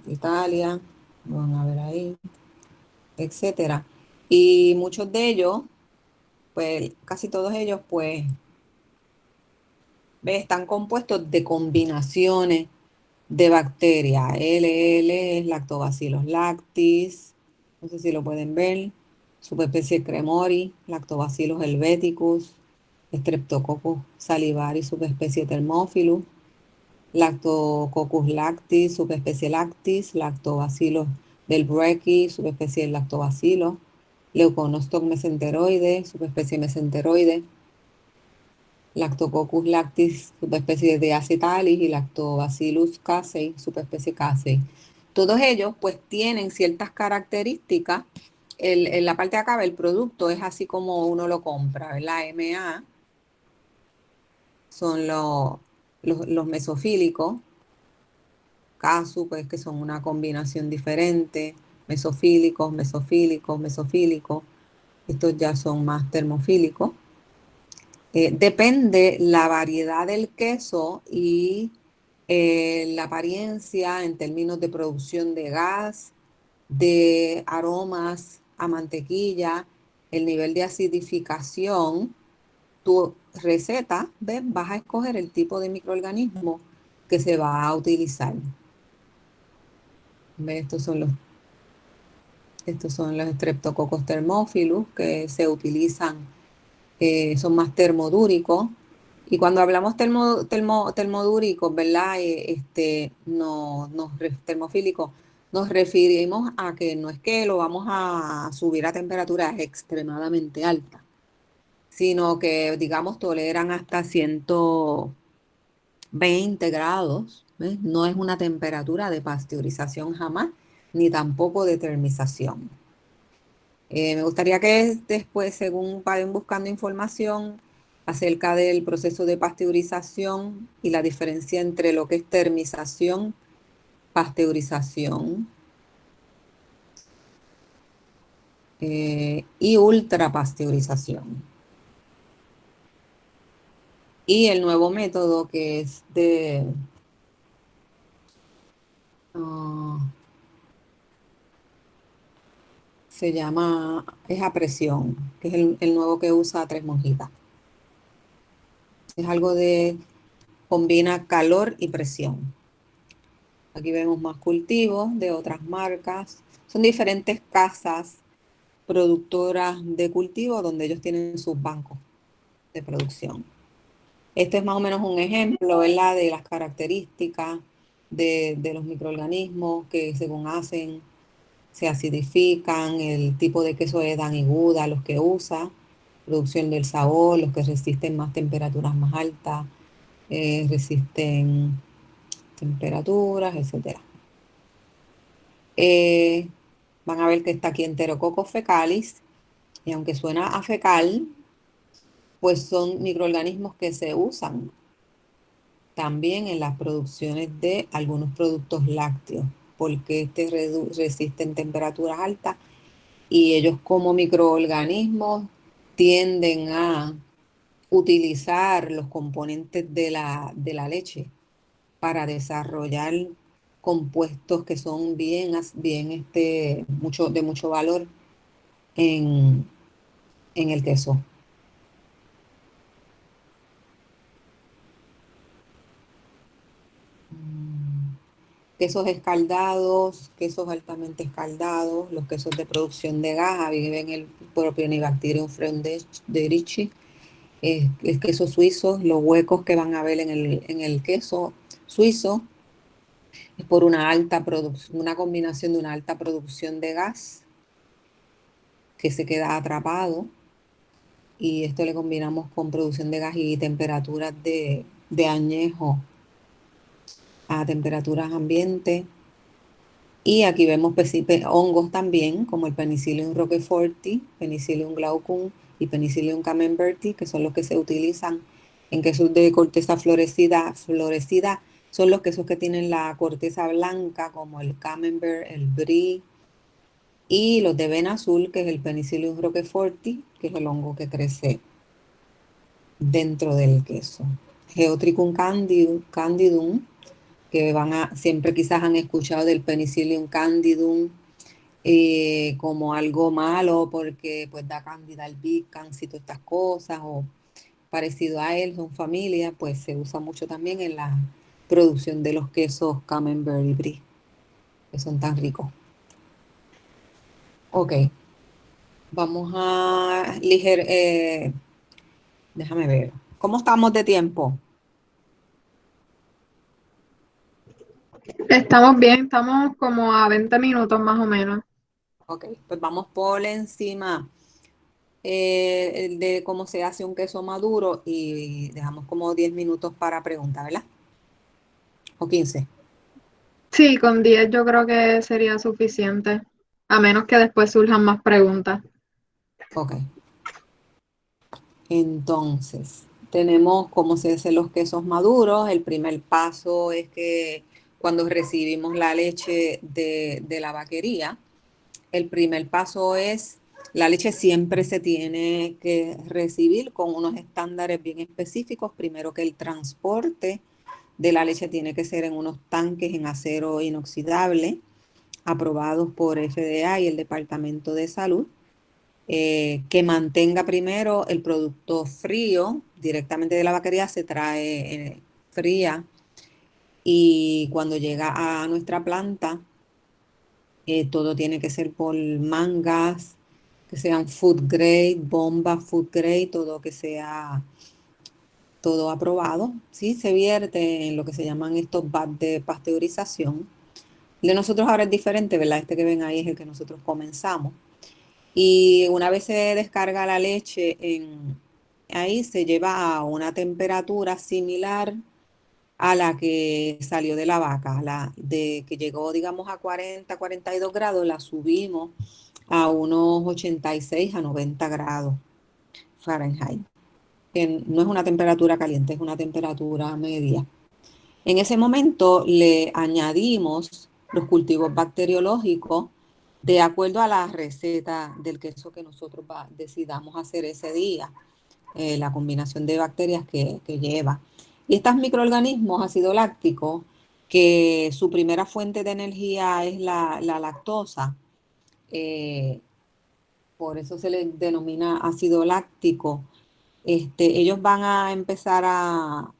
Italia, van a ver ahí, etcétera. Y muchos de ellos, pues casi todos ellos, pues, están compuestos de combinaciones de bacterias. LL es Lactobacillus lactis, no sé si lo pueden ver, subespecie Cremori, Lactobacillus helveticus, Streptococcus salivary, subespecie Thermophilus, Lactococcus lactis, subespecie lactis, Lactobacillus delbrueckii, subespecie Lactobacillus, Leuconostoc mesenteroide, subespecie mesenteroide, Lactococcus lactis, subespecie de acetalis, y Lactobacillus casei, subespecie casei. Todos ellos pues tienen ciertas características. En la parte de acá el producto es así como uno lo compra, ¿verdad? MA son los mesofílicos, Casu pues que son una combinación diferente, mesofílicos, mesofílicos, mesofílicos. Estos ya son más termofílicos. Depende la variedad del queso y la apariencia en términos de producción de gas, de aromas a mantequilla, el nivel de acidificación. Tu receta, ¿ves? Vas a escoger el tipo de microorganismo que se va a utilizar. ¿Ves? Estos son los Streptococcus thermophilus que se utilizan, son más termodúricos. Y cuando hablamos termodúricos, ¿verdad? No, termofílicos, nos referimos a que no es que lo vamos a subir a temperaturas extremadamente altas, sino que, digamos, toleran hasta 120 grados. ¿Ves? No es una temperatura de pasteurización jamás, ni tampoco de termización. Me gustaría que después, según vayan buscando información acerca del proceso de pasteurización y la diferencia entre lo que es termización, pasteurización y ultrapasteurización. Y el nuevo método que es ah, es a presión, que es el nuevo que usa Tres Monjitas. Es algo combina calor y presión. Aquí vemos más cultivos de otras marcas. Son diferentes casas productoras de cultivo donde ellos tienen sus bancos de producción. Este es más o menos un ejemplo, ¿verdad? De las características de los microorganismos que según hacen, se acidifican, el tipo de queso de Dan y Gouda, los que usa, producción del sabor, los que resisten más temperaturas más altas, resisten temperaturas, etcétera. Eh, Van a ver que está aquí Enterococcus fecalis, y aunque suena a fecal, pues son microorganismos que se usan también en las producciones de algunos productos lácteos, porque resisten temperaturas altas y ellos como microorganismos tienden a utilizar los componentes de la leche para desarrollar compuestos que son de mucho valor en, en el queso. Quesos escaldados, quesos altamente escaldados, los quesos de producción de gas, viven el propio Bacterium frenderici, el queso suizo, los huecos que van a ver en el queso suizo es por una alta producción, una combinación de una alta producción de gas que se queda atrapado y esto le combinamos con producción de gas y temperaturas de añejo a temperaturas ambiente. Y aquí vemos hongos también, como el Penicillium roqueforti, Penicillium glaucum y Penicillium camemberti, que son los que se utilizan en quesos de corteza florecida. Florecida son los quesos que tienen la corteza blanca, como el camembert, el brie, y los de vena azul, que es el Penicillium roqueforti, que es el hongo que crece dentro del queso. Geotrichum candidum, que siempre quizás han escuchado del Penicillium candidum como algo malo porque pues da Candida albicans y todas estas cosas o parecido a él, son familia, pues se usa mucho también en la producción de los quesos Camembert y Brie, que son tan ricos. Ok, vamos a déjame ver, ¿cómo estamos de tiempo? Estamos bien, estamos como a 20 minutos más o menos. Ok, pues vamos por encima el de cómo se hace un queso maduro y dejamos como 10 minutos para preguntas, ¿verdad? O 15. Sí, con 10 yo creo que sería suficiente, a menos que después surjan más preguntas. Ok. Entonces, tenemos cómo se hacen los quesos maduros. El primer paso es que cuando recibimos la leche de la vaquería, el primer paso es, la leche siempre se tiene que recibir con unos estándares bien específicos. Primero que el transporte de la leche tiene que ser en unos tanques en acero inoxidable, aprobados por FDA y el Departamento de Salud, que mantenga primero el producto frío, directamente de la vaquería se trae fría y cuando llega a nuestra planta, todo tiene que ser por mangas, que sean food grade, bomba food grade, todo que sea todo aprobado, ¿sí? Se vierte en lo que se llaman estos bags de pasteurización. El de nosotros ahora es diferente, ¿verdad? Este que ven ahí es el que nosotros comenzamos. Y una vez se descarga la leche, ahí se lleva a una temperatura similar a la que salió de la vaca, de que llegó, digamos, a 40, 42 grados, la subimos a unos 86 a 90 grados Fahrenheit. Que no es una temperatura caliente, es una temperatura media. En ese momento le añadimos los cultivos bacteriológicos de acuerdo a la receta del queso que nosotros decidamos hacer ese día, la combinación de bacterias que lleva. Y estos microorganismos ácido láctico, que su primera fuente de energía es la lactosa, eh, por eso se les denomina ácido láctico. Ellos van a empezar a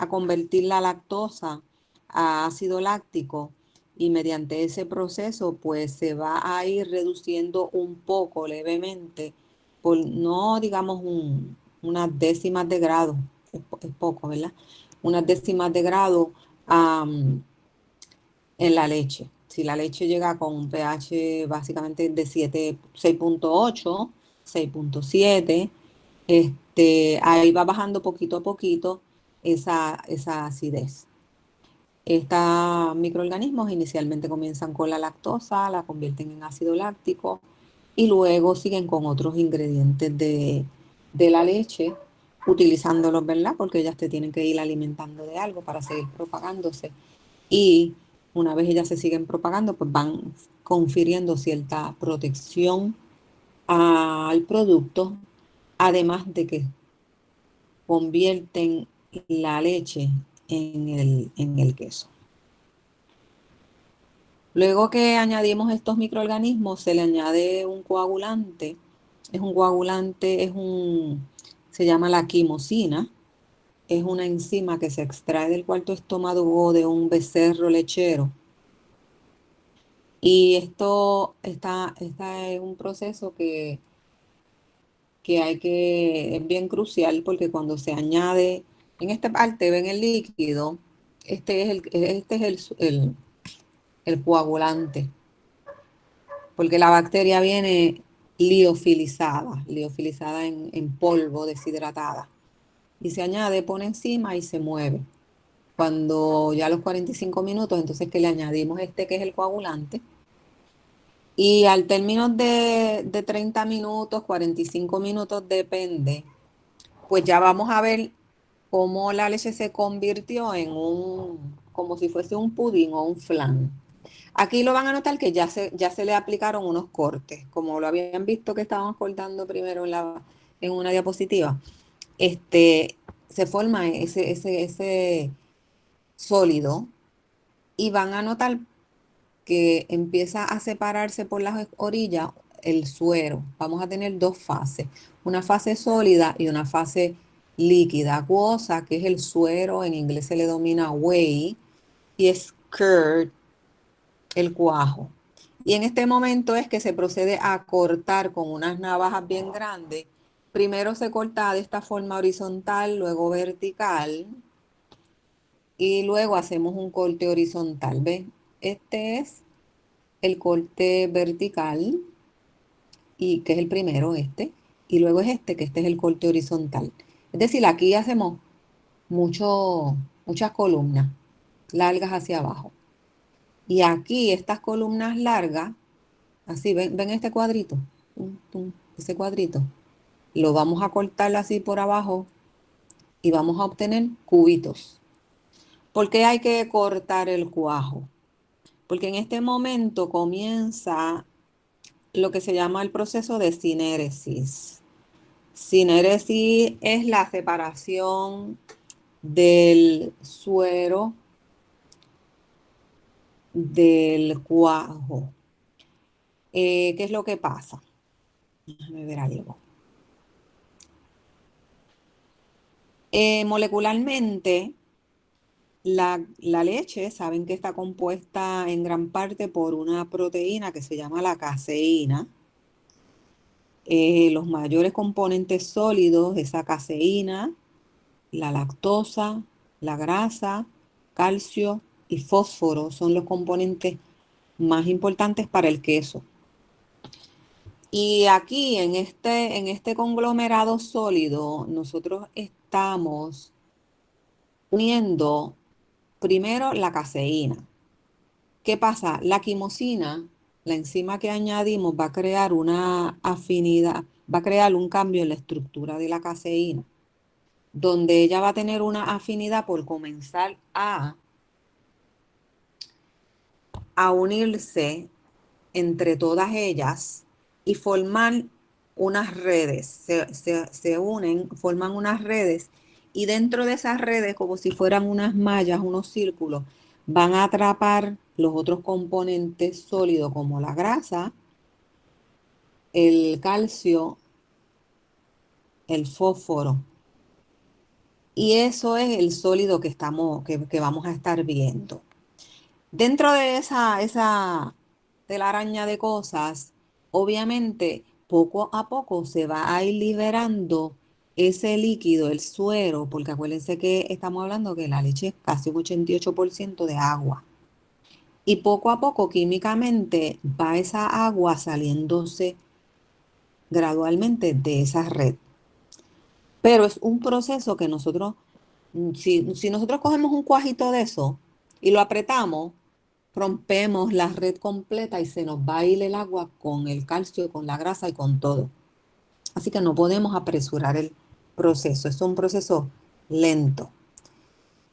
convertir la lactosa a ácido láctico y mediante ese proceso pues se va a ir reduciendo un poco levemente, por no digamos unas décimas de grado, es poco, ¿verdad? Unas décimas de grado am, en la leche. Si la leche llega con un pH básicamente de 6.8, 6.7, ahí va bajando poquito a poquito esa acidez. Estos microorganismos inicialmente comienzan con la lactosa, la convierten en ácido láctico y luego siguen con otros ingredientes de la leche, utilizándolos, ¿verdad? Porque ellas te tienen que ir alimentando de algo para seguir propagándose. Y una vez ellas se siguen propagando, pues van confiriendo cierta protección al producto, además de que convierten la leche en el queso. Luego que añadimos estos microorganismos, se le añade un coagulante. Se llama la quimosina. Es una enzima que se extrae del cuarto estómago de un becerro lechero. Y esta es un proceso es bien crucial porque cuando se añade, en esta parte ven el líquido, este es el coagulante, porque la bacteria viene liofilizada en polvo, deshidratada, y se añade, pone encima y se mueve. Cuando ya a los 45 minutos, entonces que le añadimos este que es el coagulante, y al término de 30 minutos, 45 minutos, depende, pues ya vamos a ver cómo la leche se convirtió como si fuese un pudín o un flan. Aquí lo van a notar que ya se le aplicaron unos cortes, como lo habían visto que estábamos cortando primero en una diapositiva. Se forma ese sólido y van a notar que empieza a separarse por las orillas el suero. Vamos a tener dos fases, una fase sólida y una fase líquida, acuosa, que es el suero, en inglés se le domina whey, y es curd, el cuajo. Y en este momento es que se procede a cortar con unas navajas bien grandes. Primero se corta de esta forma horizontal, luego vertical, y luego hacemos un corte horizontal. ¿Ves? Este es el corte vertical, y que es el primero, y luego es que este es el corte horizontal. Es decir, aquí hacemos muchas columnas largas hacia abajo. Y aquí estas columnas largas, así, ven este cuadrito, tum, tum, ese cuadrito, lo vamos a cortar así por abajo y vamos a obtener cubitos. ¿Por qué hay que cortar el cuajo? Porque en este momento comienza lo que se llama el proceso de sinéresis. Sinéresis es la separación del suero del cuajo. ¿Qué es lo que pasa? Déjame ver algo. Molecularmente, la leche, saben que está compuesta en gran parte por una proteína que se llama la caseína. Los mayores componentes sólidos, esa caseína, la lactosa, la grasa, calcio y fósforo son los componentes más importantes para el queso. Y aquí en este conglomerado sólido, nosotros estamos uniendo primero la caseína. ¿Qué pasa? La quimosina, la enzima que añadimos, va a crear una afinidad, va a crear un cambio en la estructura de la caseína, donde ella va a tener una afinidad por comenzar a unirse entre todas ellas y formar unas redes. Se unen, forman unas redes, y dentro de esas redes, como si fueran unas mallas, unos círculos, van a atrapar los otros componentes sólidos como la grasa, el calcio, el fósforo. Y eso es el sólido que vamos a estar viendo. Dentro de esa telaraña de cosas, obviamente, poco a poco se va a ir liberando ese líquido, el suero, porque acuérdense que estamos hablando que la leche es casi un 88% de agua. Y poco a poco, químicamente, va esa agua saliéndose gradualmente de esa red. Pero es un proceso que nosotros, si nosotros cogemos un cuajito de eso y lo apretamos, rompemos la red completa y se nos va a ir el agua con el calcio, con la grasa y con todo. Así que no podemos apresurar el proceso. Es un proceso lento.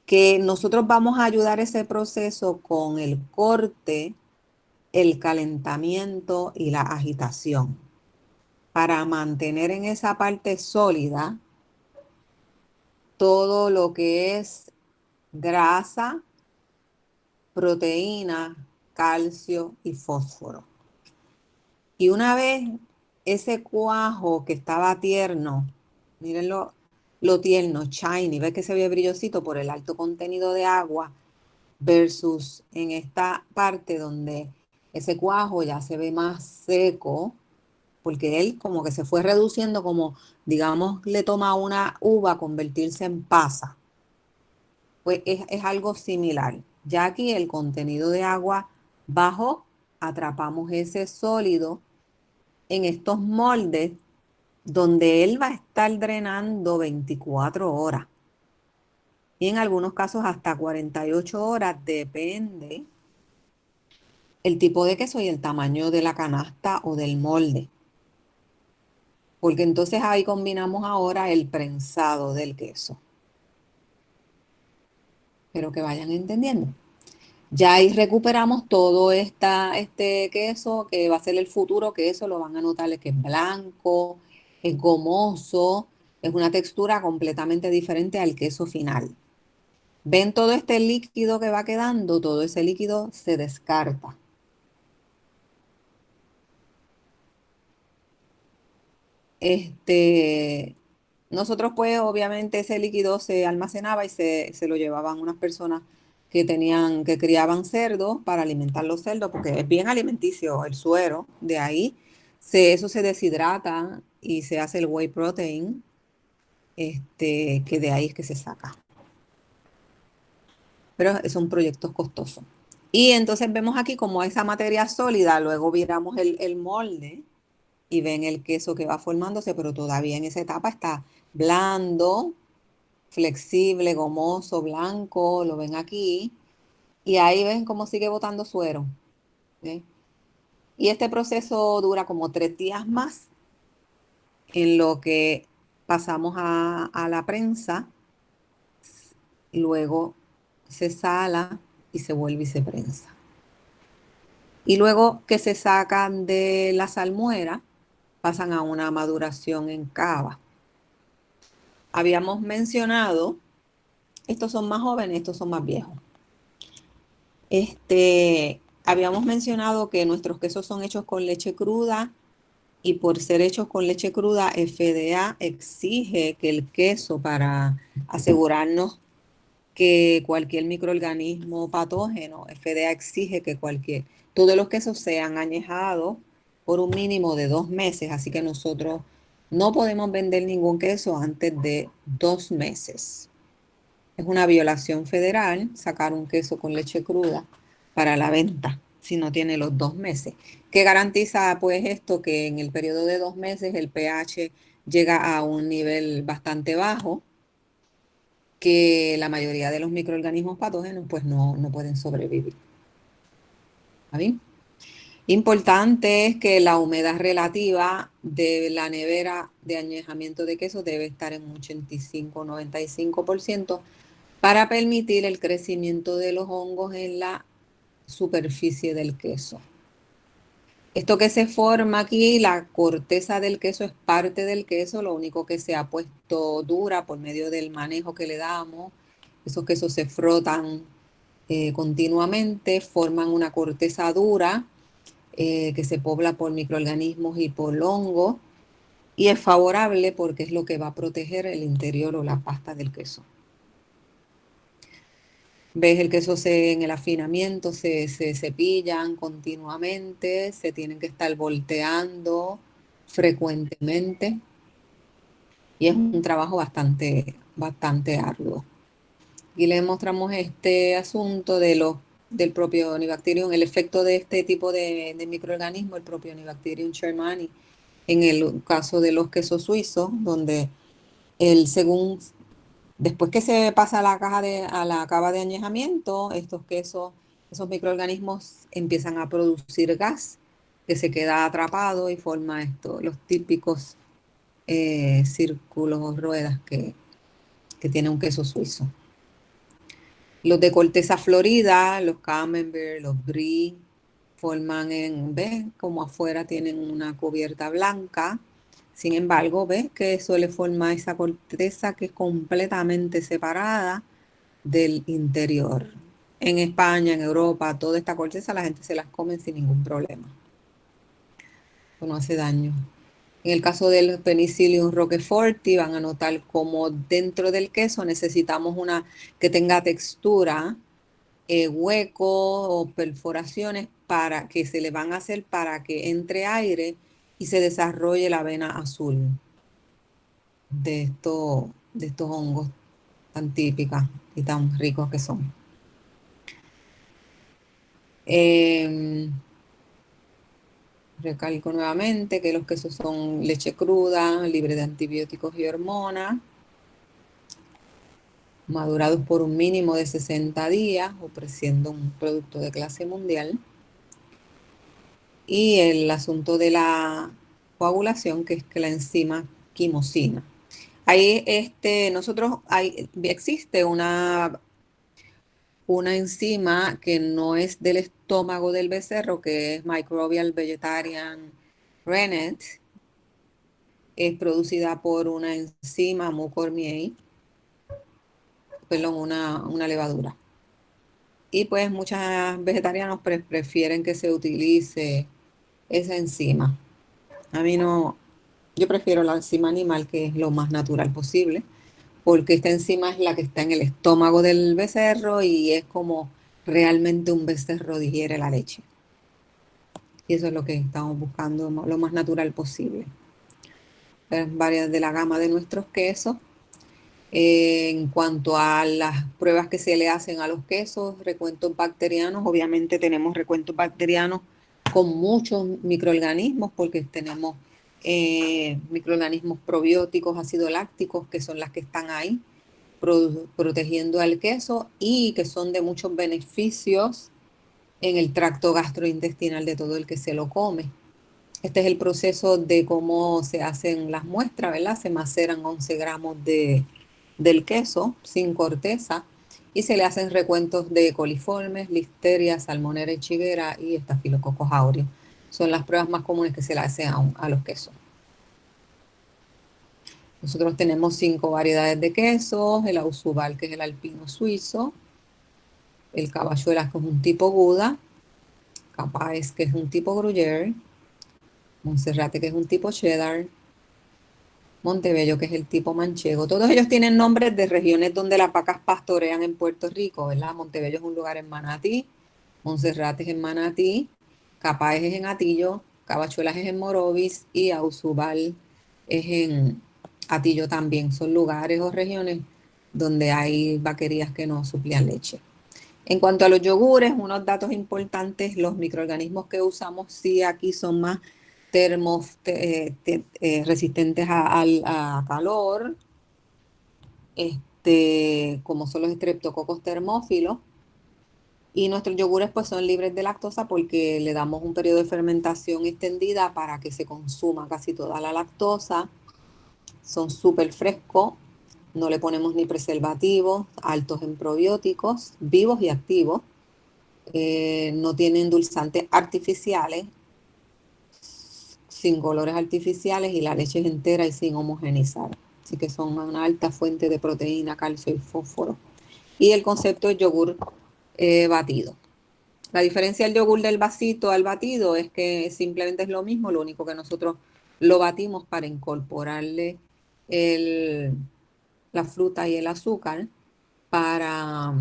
Que nosotros vamos a ayudar ese proceso con el corte, el calentamiento y la agitación para mantener en esa parte sólida todo lo que es grasa, proteína, calcio y fósforo. Y una vez ese cuajo que estaba tierno, miren lo tierno, shiny, ves que se ve brillosito por el alto contenido de agua, versus en esta parte donde ese cuajo ya se ve más seco, porque él como que se fue reduciendo, como digamos le toma a una uva convertirse en pasa. Pues es algo similar. Ya aquí el contenido de agua bajó, atrapamos ese sólido en estos moldes donde él va a estar drenando 24 horas y en algunos casos hasta 48 horas, depende el tipo de queso y el tamaño de la canasta o del molde. Porque entonces ahí combinamos ahora el prensado del queso. Pero que vayan entendiendo. Ya ahí recuperamos todo este queso que va a ser el futuro queso, lo van a notar que es blanco, es gomoso, es una textura completamente diferente al queso final. ¿Ven todo este líquido que va quedando? Todo ese líquido se descarta. Este, nosotros pues obviamente ese líquido se almacenaba y se lo llevaban unas personas que criaban cerdos para alimentar los cerdos, porque es bien alimenticio el suero. De ahí eso se deshidrata y se hace el whey protein, que de ahí es que se saca. Pero son proyectos costosos. Y entonces vemos aquí como esa materia sólida, luego viramos el molde y ven el queso que va formándose, pero todavía en esa etapa está blando, flexible, gomoso, blanco, lo ven aquí. Y ahí ven cómo sigue botando suero. ¿Ve? Y este proceso dura como 3 días más, en lo que pasamos a la prensa, luego se sala y se vuelve y se prensa. Y luego que se sacan de la salmuera, pasan a una maduración en cava. Habíamos mencionado, estos son más jóvenes, estos son más viejos. Habíamos mencionado que nuestros quesos son hechos con leche cruda y por ser hechos con leche cruda, FDA exige que el queso, para asegurarnos que cualquier microorganismo patógeno, FDA exige que todos los quesos sean añejados por un mínimo de 2 meses, así que nosotros no podemos vender ningún queso antes de 2 meses. Es una violación federal sacar un queso con leche cruda para la venta si no tiene los 2 meses. ¿Qué garantiza pues esto? Que en el periodo de 2 meses el pH llega a un nivel bastante bajo, que la mayoría de los microorganismos patógenos pues no pueden sobrevivir. ¿Está bien? Importante es que la humedad relativa de la nevera de añejamiento de queso debe estar en un 85-95% para permitir el crecimiento de los hongos en la superficie del queso. Esto que se forma aquí, la corteza del queso es parte del queso, lo único que se ha puesto dura por medio del manejo que le damos. Esos quesos se frotan continuamente, forman una corteza dura que se pobla por microorganismos y por hongos y es favorable porque es lo que va a proteger el interior o la pasta del queso. Ves el queso en el afinamiento, se cepillan continuamente, se tienen que estar volteando frecuentemente y es un trabajo bastante arduo. Y le mostramos este asunto del Propionibacterium, el efecto de este tipo de microorganismo, el Propionibacterium shermani, en el caso de los quesos suizos, donde después que se pasa a la cava de añejamiento, esos microorganismos empiezan a producir gas que se queda atrapado y forma los típicos círculos o ruedas que tiene un queso suizo. Los de corteza florida, los camembert, los brie, ¿ves? Como afuera tienen una cubierta blanca. Sin embargo, ves que suele formar esa corteza que es completamente separada del interior. En España, en Europa, toda esta corteza la gente se las come sin ningún problema. Eso no hace daño. En el caso del Penicillium roqueforti, van a notar como dentro del queso necesitamos una que tenga textura, huecos o perforaciones para que se le van a hacer para que entre aire y se desarrolle la vena azul de estos hongos tan típicas y tan ricos que son. Recalco nuevamente que los quesos son leche cruda, libre de antibióticos y hormonas, madurados por un mínimo de 60 días, ofreciendo un producto de clase mundial. Y el asunto de la coagulación, que es que la enzima quimosina. Ahí existe una enzima que no es del estómago del becerro, que es Microbial Vegetarian Rennet, es producida por una enzima Mucormier, perdón, una levadura. Y pues muchos vegetarianos prefieren que se utilice esa enzima. A mí no, yo prefiero la enzima animal, que es lo más natural posible, porque esta enzima es la que está en el estómago del becerro y es como realmente un becerro digiere la leche. Y eso es lo que estamos buscando, lo más natural posible. Varias de la gama de nuestros quesos. En cuanto a las pruebas que se le hacen a los quesos, recuentos bacterianos, obviamente tenemos recuentos bacterianos con muchos microorganismos, porque tenemos microorganismos probióticos, ácido lácticos, que son las que están ahí protegiendo al queso y que son de muchos beneficios en el tracto gastrointestinal de todo el que se lo come. Este es el proceso de cómo se hacen las muestras, ¿verdad? Se maceran 11 gramos del queso sin corteza y se le hacen recuentos de coliformes, listeria, salmonera y chiguera y estafilococcus aureus. Son las pruebas más comunes que se le hacen a los quesos. Nosotros tenemos 5 variedades de quesos: el Ausubal, que es el alpino suizo; el Caballuelas, que es un tipo Gouda; Capáez, que es un tipo Gruyère; Monserrate, que es un tipo cheddar; Montebello, que es el tipo manchego. Todos ellos tienen nombres de regiones donde las vacas pastorean en Puerto Rico, ¿verdad? Montebello es un lugar en Manatí, Monserrate es en Manatí, Capáez es en Atillo, Cabachuelas es en Morovis y Ausubal es en Atillo también. Son lugares o regiones donde hay vaquerías que no suplían leche. En cuanto a los yogures, unos datos importantes: los microorganismos que usamos sí aquí son más resistentes a calor, como son los estreptococos termófilos. Y nuestros yogures pues son libres de lactosa porque le damos un periodo de fermentación extendida para que se consuma casi toda la lactosa. Son súper frescos, no le ponemos ni preservativos, altos en probióticos, vivos y activos. No tienen endulzantes artificiales, sin colores artificiales, y la leche es entera y sin homogenizar. Así que son una alta fuente de proteína, calcio y fósforo. Y el concepto es yogur batido. La diferencia del yogur del vasito al batido es que simplemente es lo mismo, lo único que nosotros lo batimos para incorporarle el, la fruta y el azúcar para,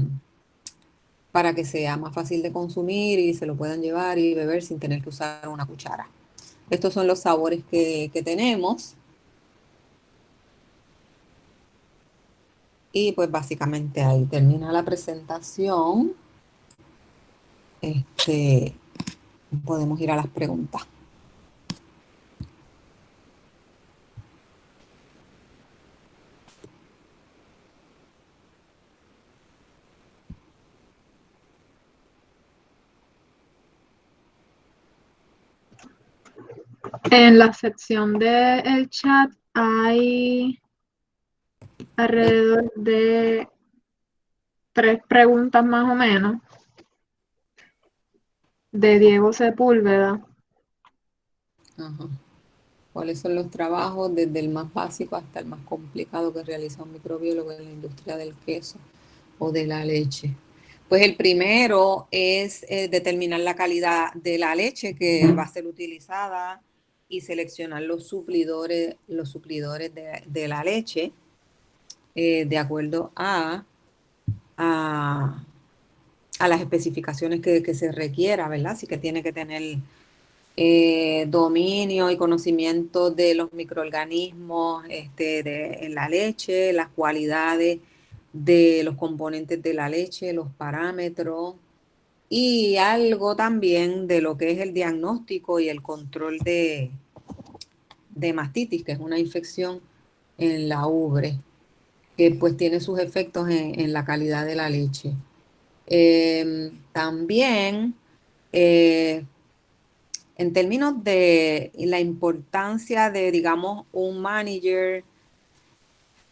para que sea más fácil de consumir y se lo puedan llevar y beber sin tener que usar una cuchara. Estos son los sabores que tenemos. Y pues básicamente ahí termina la presentación. Este, Podemos ir a las preguntas. En la sección del chat hay alrededor de 3 preguntas más o menos de Diego Sepúlveda. Ajá. ¿Cuáles son los trabajos desde el más básico hasta el más complicado que realiza un microbiólogo en la industria del queso o de la leche? Pues el primero es determinar la calidad de la leche que va a ser utilizada y seleccionar los suplidores de la leche de acuerdo a las especificaciones que se requiera, ¿verdad? Así que tiene que tener dominio y conocimiento de los microorganismos en la leche, las cualidades de los componentes de la leche, los parámetros y algo también de lo que es el diagnóstico y el control de mastitis, que es una infección en la ubre, que pues tiene sus efectos en la calidad de la leche. También eh, en términos de la importancia de, digamos, un manager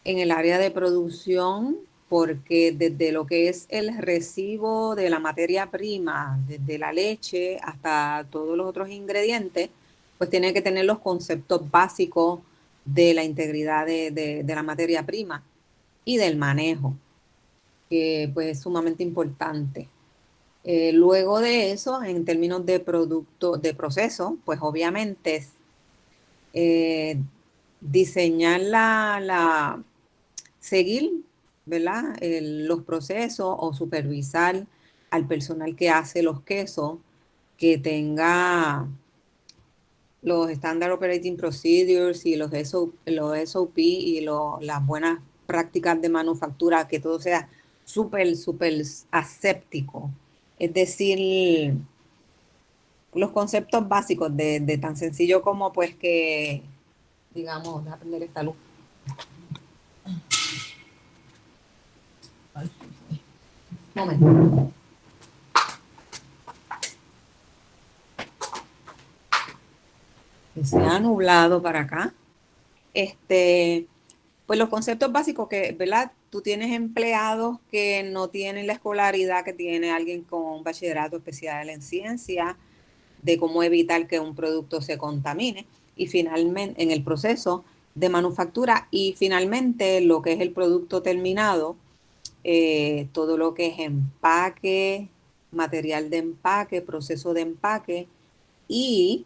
en el área de producción, porque desde lo que es el recibo de la materia prima, desde la leche hasta todos los otros ingredientes, pues tiene que tener los conceptos básicos de la integridad de la materia prima y del manejo, que pues es sumamente importante. Luego de eso, en términos de producto, de proceso, pues obviamente es diseñar seguir, ¿verdad? Los procesos o supervisar al personal que hace los quesos, que tenga los Standard Operating Procedures y los SOP y las buenas prácticas de manufactura, que todo sea súper aséptico. Es decir, los conceptos básicos de tan sencillo como pues que, digamos, déjame prender esta luz. Momento. Que se ha nublado para acá. Pues los conceptos básicos que, ¿verdad? Tú tienes empleados que no tienen la escolaridad que tiene alguien con un bachillerato especial en ciencia, de cómo evitar que un producto se contamine y finalmente en el proceso de manufactura y finalmente lo que es el producto terminado, todo lo que es empaque, material de empaque, proceso de empaque y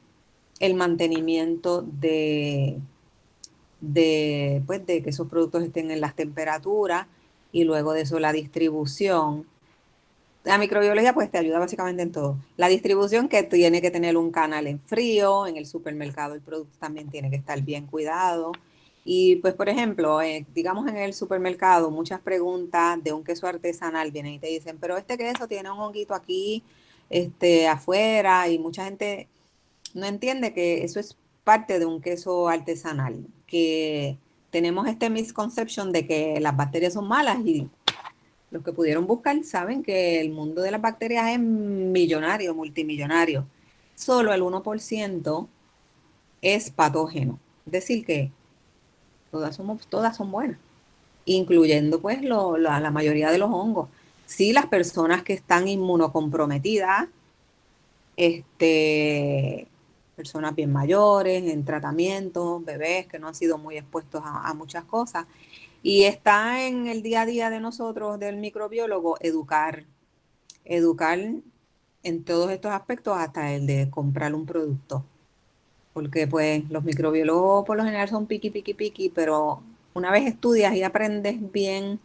el mantenimiento pues, de que esos productos estén en las temperaturas y luego de eso la distribución. La microbiología pues te ayuda básicamente en todo. La distribución que tiene que tener un canal en frío, en el supermercado el producto también tiene que estar bien cuidado. Y pues por ejemplo, digamos en el supermercado muchas preguntas de un queso artesanal vienen y te dicen, pero este queso tiene un honguito aquí, afuera y mucha gente no entiende que eso es parte de un queso artesanal, que tenemos este misconception de que las bacterias son malas y los que pudieron buscar saben que el mundo de las bacterias es millonario, multimillonario. Solo el 1% es patógeno. Es decir, que todas son buenas, incluyendo pues la mayoría de los hongos. Sí, las personas que están inmunocomprometidas, este, personas bien mayores, en tratamiento, bebés que no han sido muy expuestos a muchas cosas. Y está en el día a día de nosotros, del microbiólogo, educar en todos estos aspectos hasta el de comprar un producto. Porque pues los microbiólogos por lo general son piqui, pero una vez estudias y aprendes bien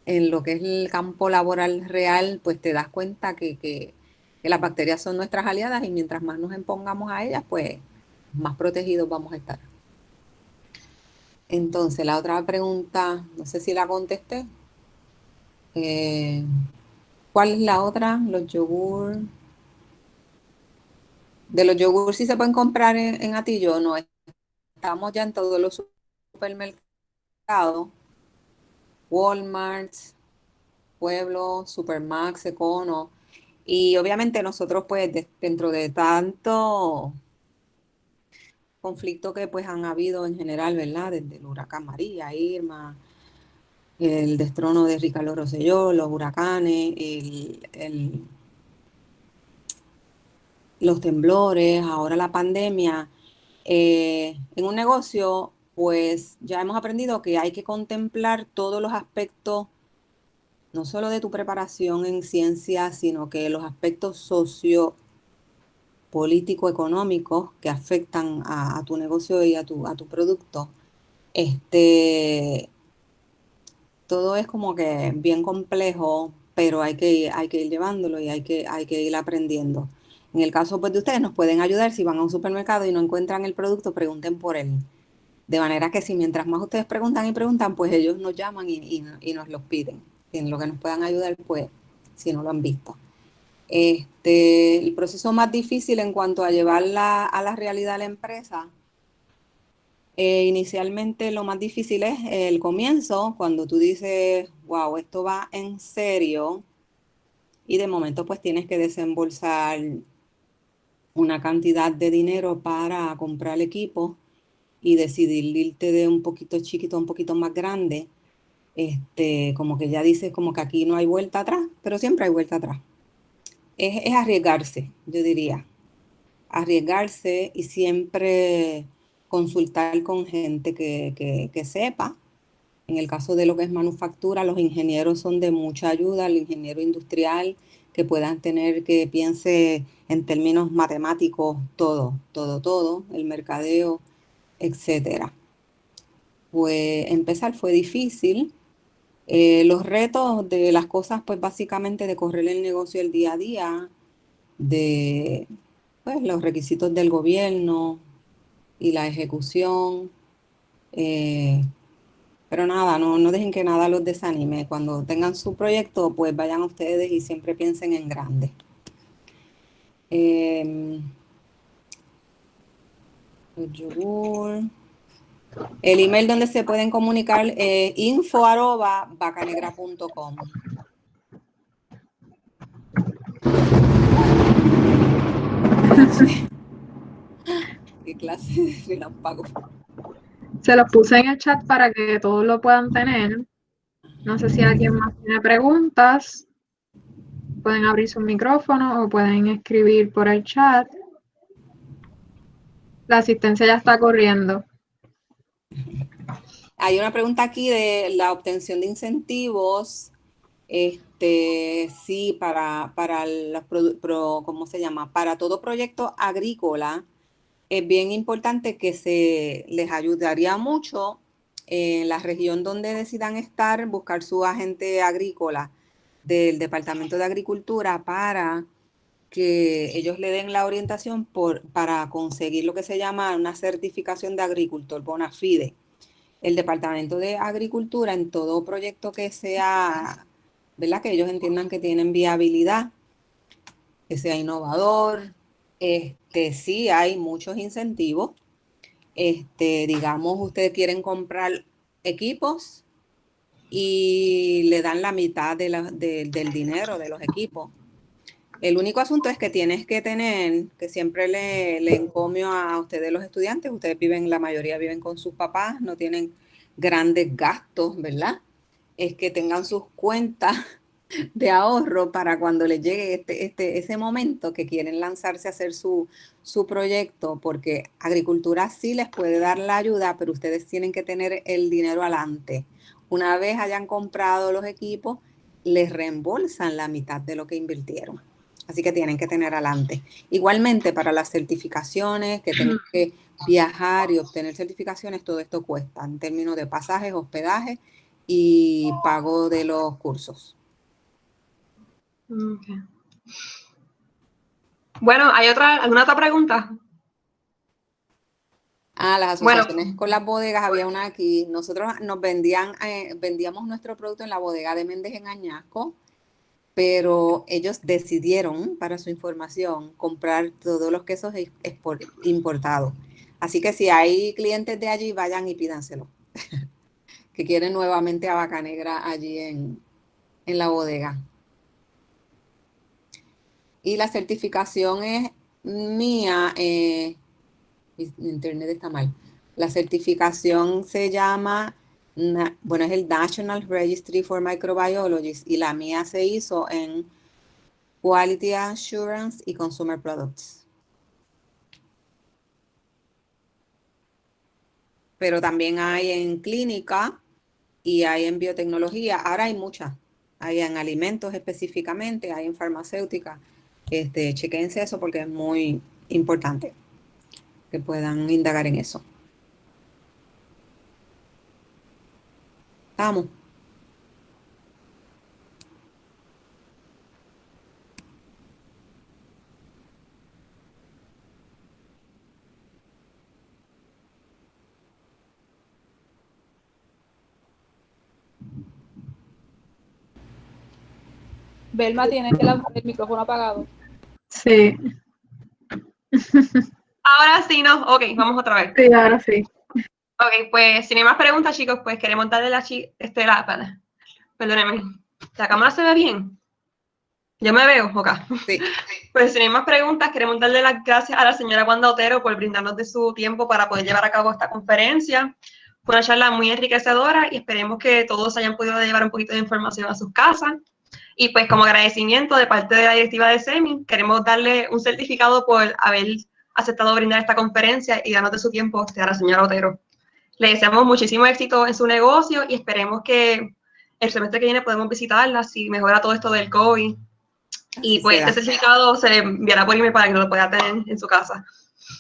en lo que es el campo laboral real, pues te das cuenta que las bacterias son nuestras aliadas y mientras más nos impongamos a ellas, pues más protegidos vamos a estar. Entonces, la otra pregunta, no sé si la contesté. Eh, ¿Cuál es la otra? Los yogur. De los yogur sí se pueden comprar en Atillo, no. Estamos ya en todos los supermercados, Walmart, Pueblo, Supermax, Econo. Y obviamente nosotros pues dentro de tanto conflicto que pues han habido en general, ¿verdad? Desde el huracán María, Irma, el destrono de Ricardo Rosselló, los huracanes, los temblores, ahora la pandemia. En un negocio, pues ya hemos aprendido que hay que contemplar todos los aspectos, no solo de tu preparación en ciencia, sino que los aspectos sociopolítico-económicos que afectan a tu negocio y a tu producto. Este, todo es como que bien complejo, pero hay que ir llevándolo y hay que ir aprendiendo. En el caso pues, de ustedes, nos pueden ayudar si van a un supermercado y no encuentran el producto, pregunten por él. De manera que si mientras más ustedes preguntan y preguntan, pues ellos nos llaman y nos los piden. En lo que nos puedan ayudar, pues, si no lo han visto. El proceso más difícil en cuanto a llevarla a la realidad de la empresa, inicialmente lo más difícil es el comienzo, cuando tú dices, wow, esto va en serio, y de momento pues tienes que desembolsar una cantidad de dinero para comprar equipo y decidir irte de un poquito chiquito a un poquito más grande. Como que ya dices como que aquí no hay vuelta atrás, pero siempre hay vuelta atrás. Es arriesgarse, yo diría. Arriesgarse y siempre consultar con gente que sepa. En el caso de lo que es manufactura, los ingenieros son de mucha ayuda, el ingeniero industrial que puedan tener, que piense en términos matemáticos, todo, todo, todo, el mercadeo, etcétera. Pues empezar fue difícil. Los retos de las cosas, pues básicamente de correr el negocio el día a día, de pues, los requisitos del gobierno y la ejecución. eh, pero nada, no dejen que nada los desanime. Cuando tengan su proyecto, pues vayan ustedes y siempre piensen en grande. Eh, el yogur. El email donde se pueden comunicar info@bacanegra.com. ¿Qué clase de relámpago? Se los puse en el chat para que todos lo puedan tener. No sé si alguien más tiene preguntas. Pueden abrir su micrófono o pueden escribir por el chat. La asistencia ya está corriendo. Hay una pregunta aquí de la obtención de incentivos. Sí, para los ¿cómo se llama? Para todo proyecto agrícola, es bien importante que se les ayudaría mucho en la región donde decidan estar, buscar su agente agrícola del Departamento de Agricultura para que ellos le den la orientación para conseguir lo que se llama una certificación de agricultor bona fide. El Departamento de Agricultura en todo proyecto que sea, ¿verdad? Que ellos entiendan que tienen viabilidad, que sea innovador. Sí hay muchos incentivos. Digamos, ustedes quieren comprar equipos y le dan la mitad del dinero de los equipos. El único asunto es que tienes que tener, que siempre le encomio a ustedes los estudiantes, ustedes viven, la mayoría viven con sus papás, no tienen grandes gastos, ¿verdad? Es que tengan sus cuentas de ahorro para cuando les llegue ese momento que quieren lanzarse a hacer su proyecto, porque agricultura sí les puede dar la ayuda, pero ustedes tienen que tener el dinero adelante. Una vez hayan comprado los equipos, les reembolsan la mitad de lo que invirtieron. Así que tienen que tener adelante. Igualmente para las certificaciones, que tengan que viajar y obtener certificaciones, todo esto cuesta en términos de pasajes, hospedaje y pago de los cursos. Okay. Bueno, ¿hay alguna otra pregunta? Las asociaciones con las bodegas, había una aquí. Nosotros vendíamos nuestro producto en la bodega de Méndez en Añasco, pero ellos decidieron, para su información, comprar todos los quesos importados. Así que si hay clientes de allí, vayan y pídanselo, que quieren nuevamente a Vaca Negra allí en la bodega. Y la certificación es mía, mi internet está mal. La certificación se llama, bueno, es el National Registry for Microbiologists y la mía se hizo en Quality Assurance y Consumer Products. Pero también hay en clínica y hay en biotecnología. Ahora hay muchas. Hay en alimentos específicamente, hay en farmacéutica. Chequense eso porque es muy importante que puedan indagar en eso. Vamos. Belma tiene el micrófono apagado. Sí, Ahora sí, ¿no? Ok, vamos otra vez. sí, ahora sí. Ok, pues si no hay más preguntas, chicos, pues queremos darle perdónenme, ¿la cámara se ve bien? ¿Yo me veo? Ok. Sí. Pues si no hay más preguntas, queremos darle las gracias a la señora Wanda Otero por brindarnos de su tiempo para poder llevar a cabo esta conferencia. Fue una charla muy enriquecedora y esperemos que todos hayan podido llevar un poquito de información a sus casas. Y pues como agradecimiento de parte de la directiva de SEMI, queremos darle un certificado por haber aceptado brindar esta conferencia y darnos de su tiempo a la señora Otero. Le deseamos muchísimo éxito en su negocio y esperemos que el semestre que viene podemos visitarla si mejora todo esto del COVID. Y pues será. este certificado se enviará por email para que lo pueda tener en su casa.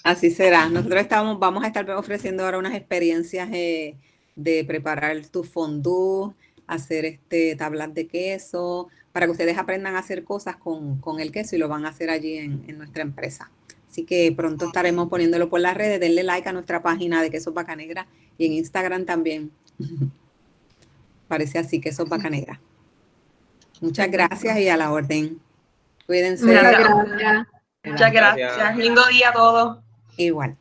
Así será. Nosotros vamos a estar ofreciendo ahora unas experiencias de preparar tu fondue, hacer tablas de queso, para que ustedes aprendan a hacer cosas con el queso y lo van a hacer allí en nuestra empresa. Así que pronto estaremos poniéndolo por las redes. Denle like a nuestra página de Quesos Bacanegra y en Instagram también. Parece así, Quesos Bacanegra. Muchas gracias y a la orden. Cuídense. Muchas Gracias. gracias. Muchas gracias. Lindo día a todos. Igual.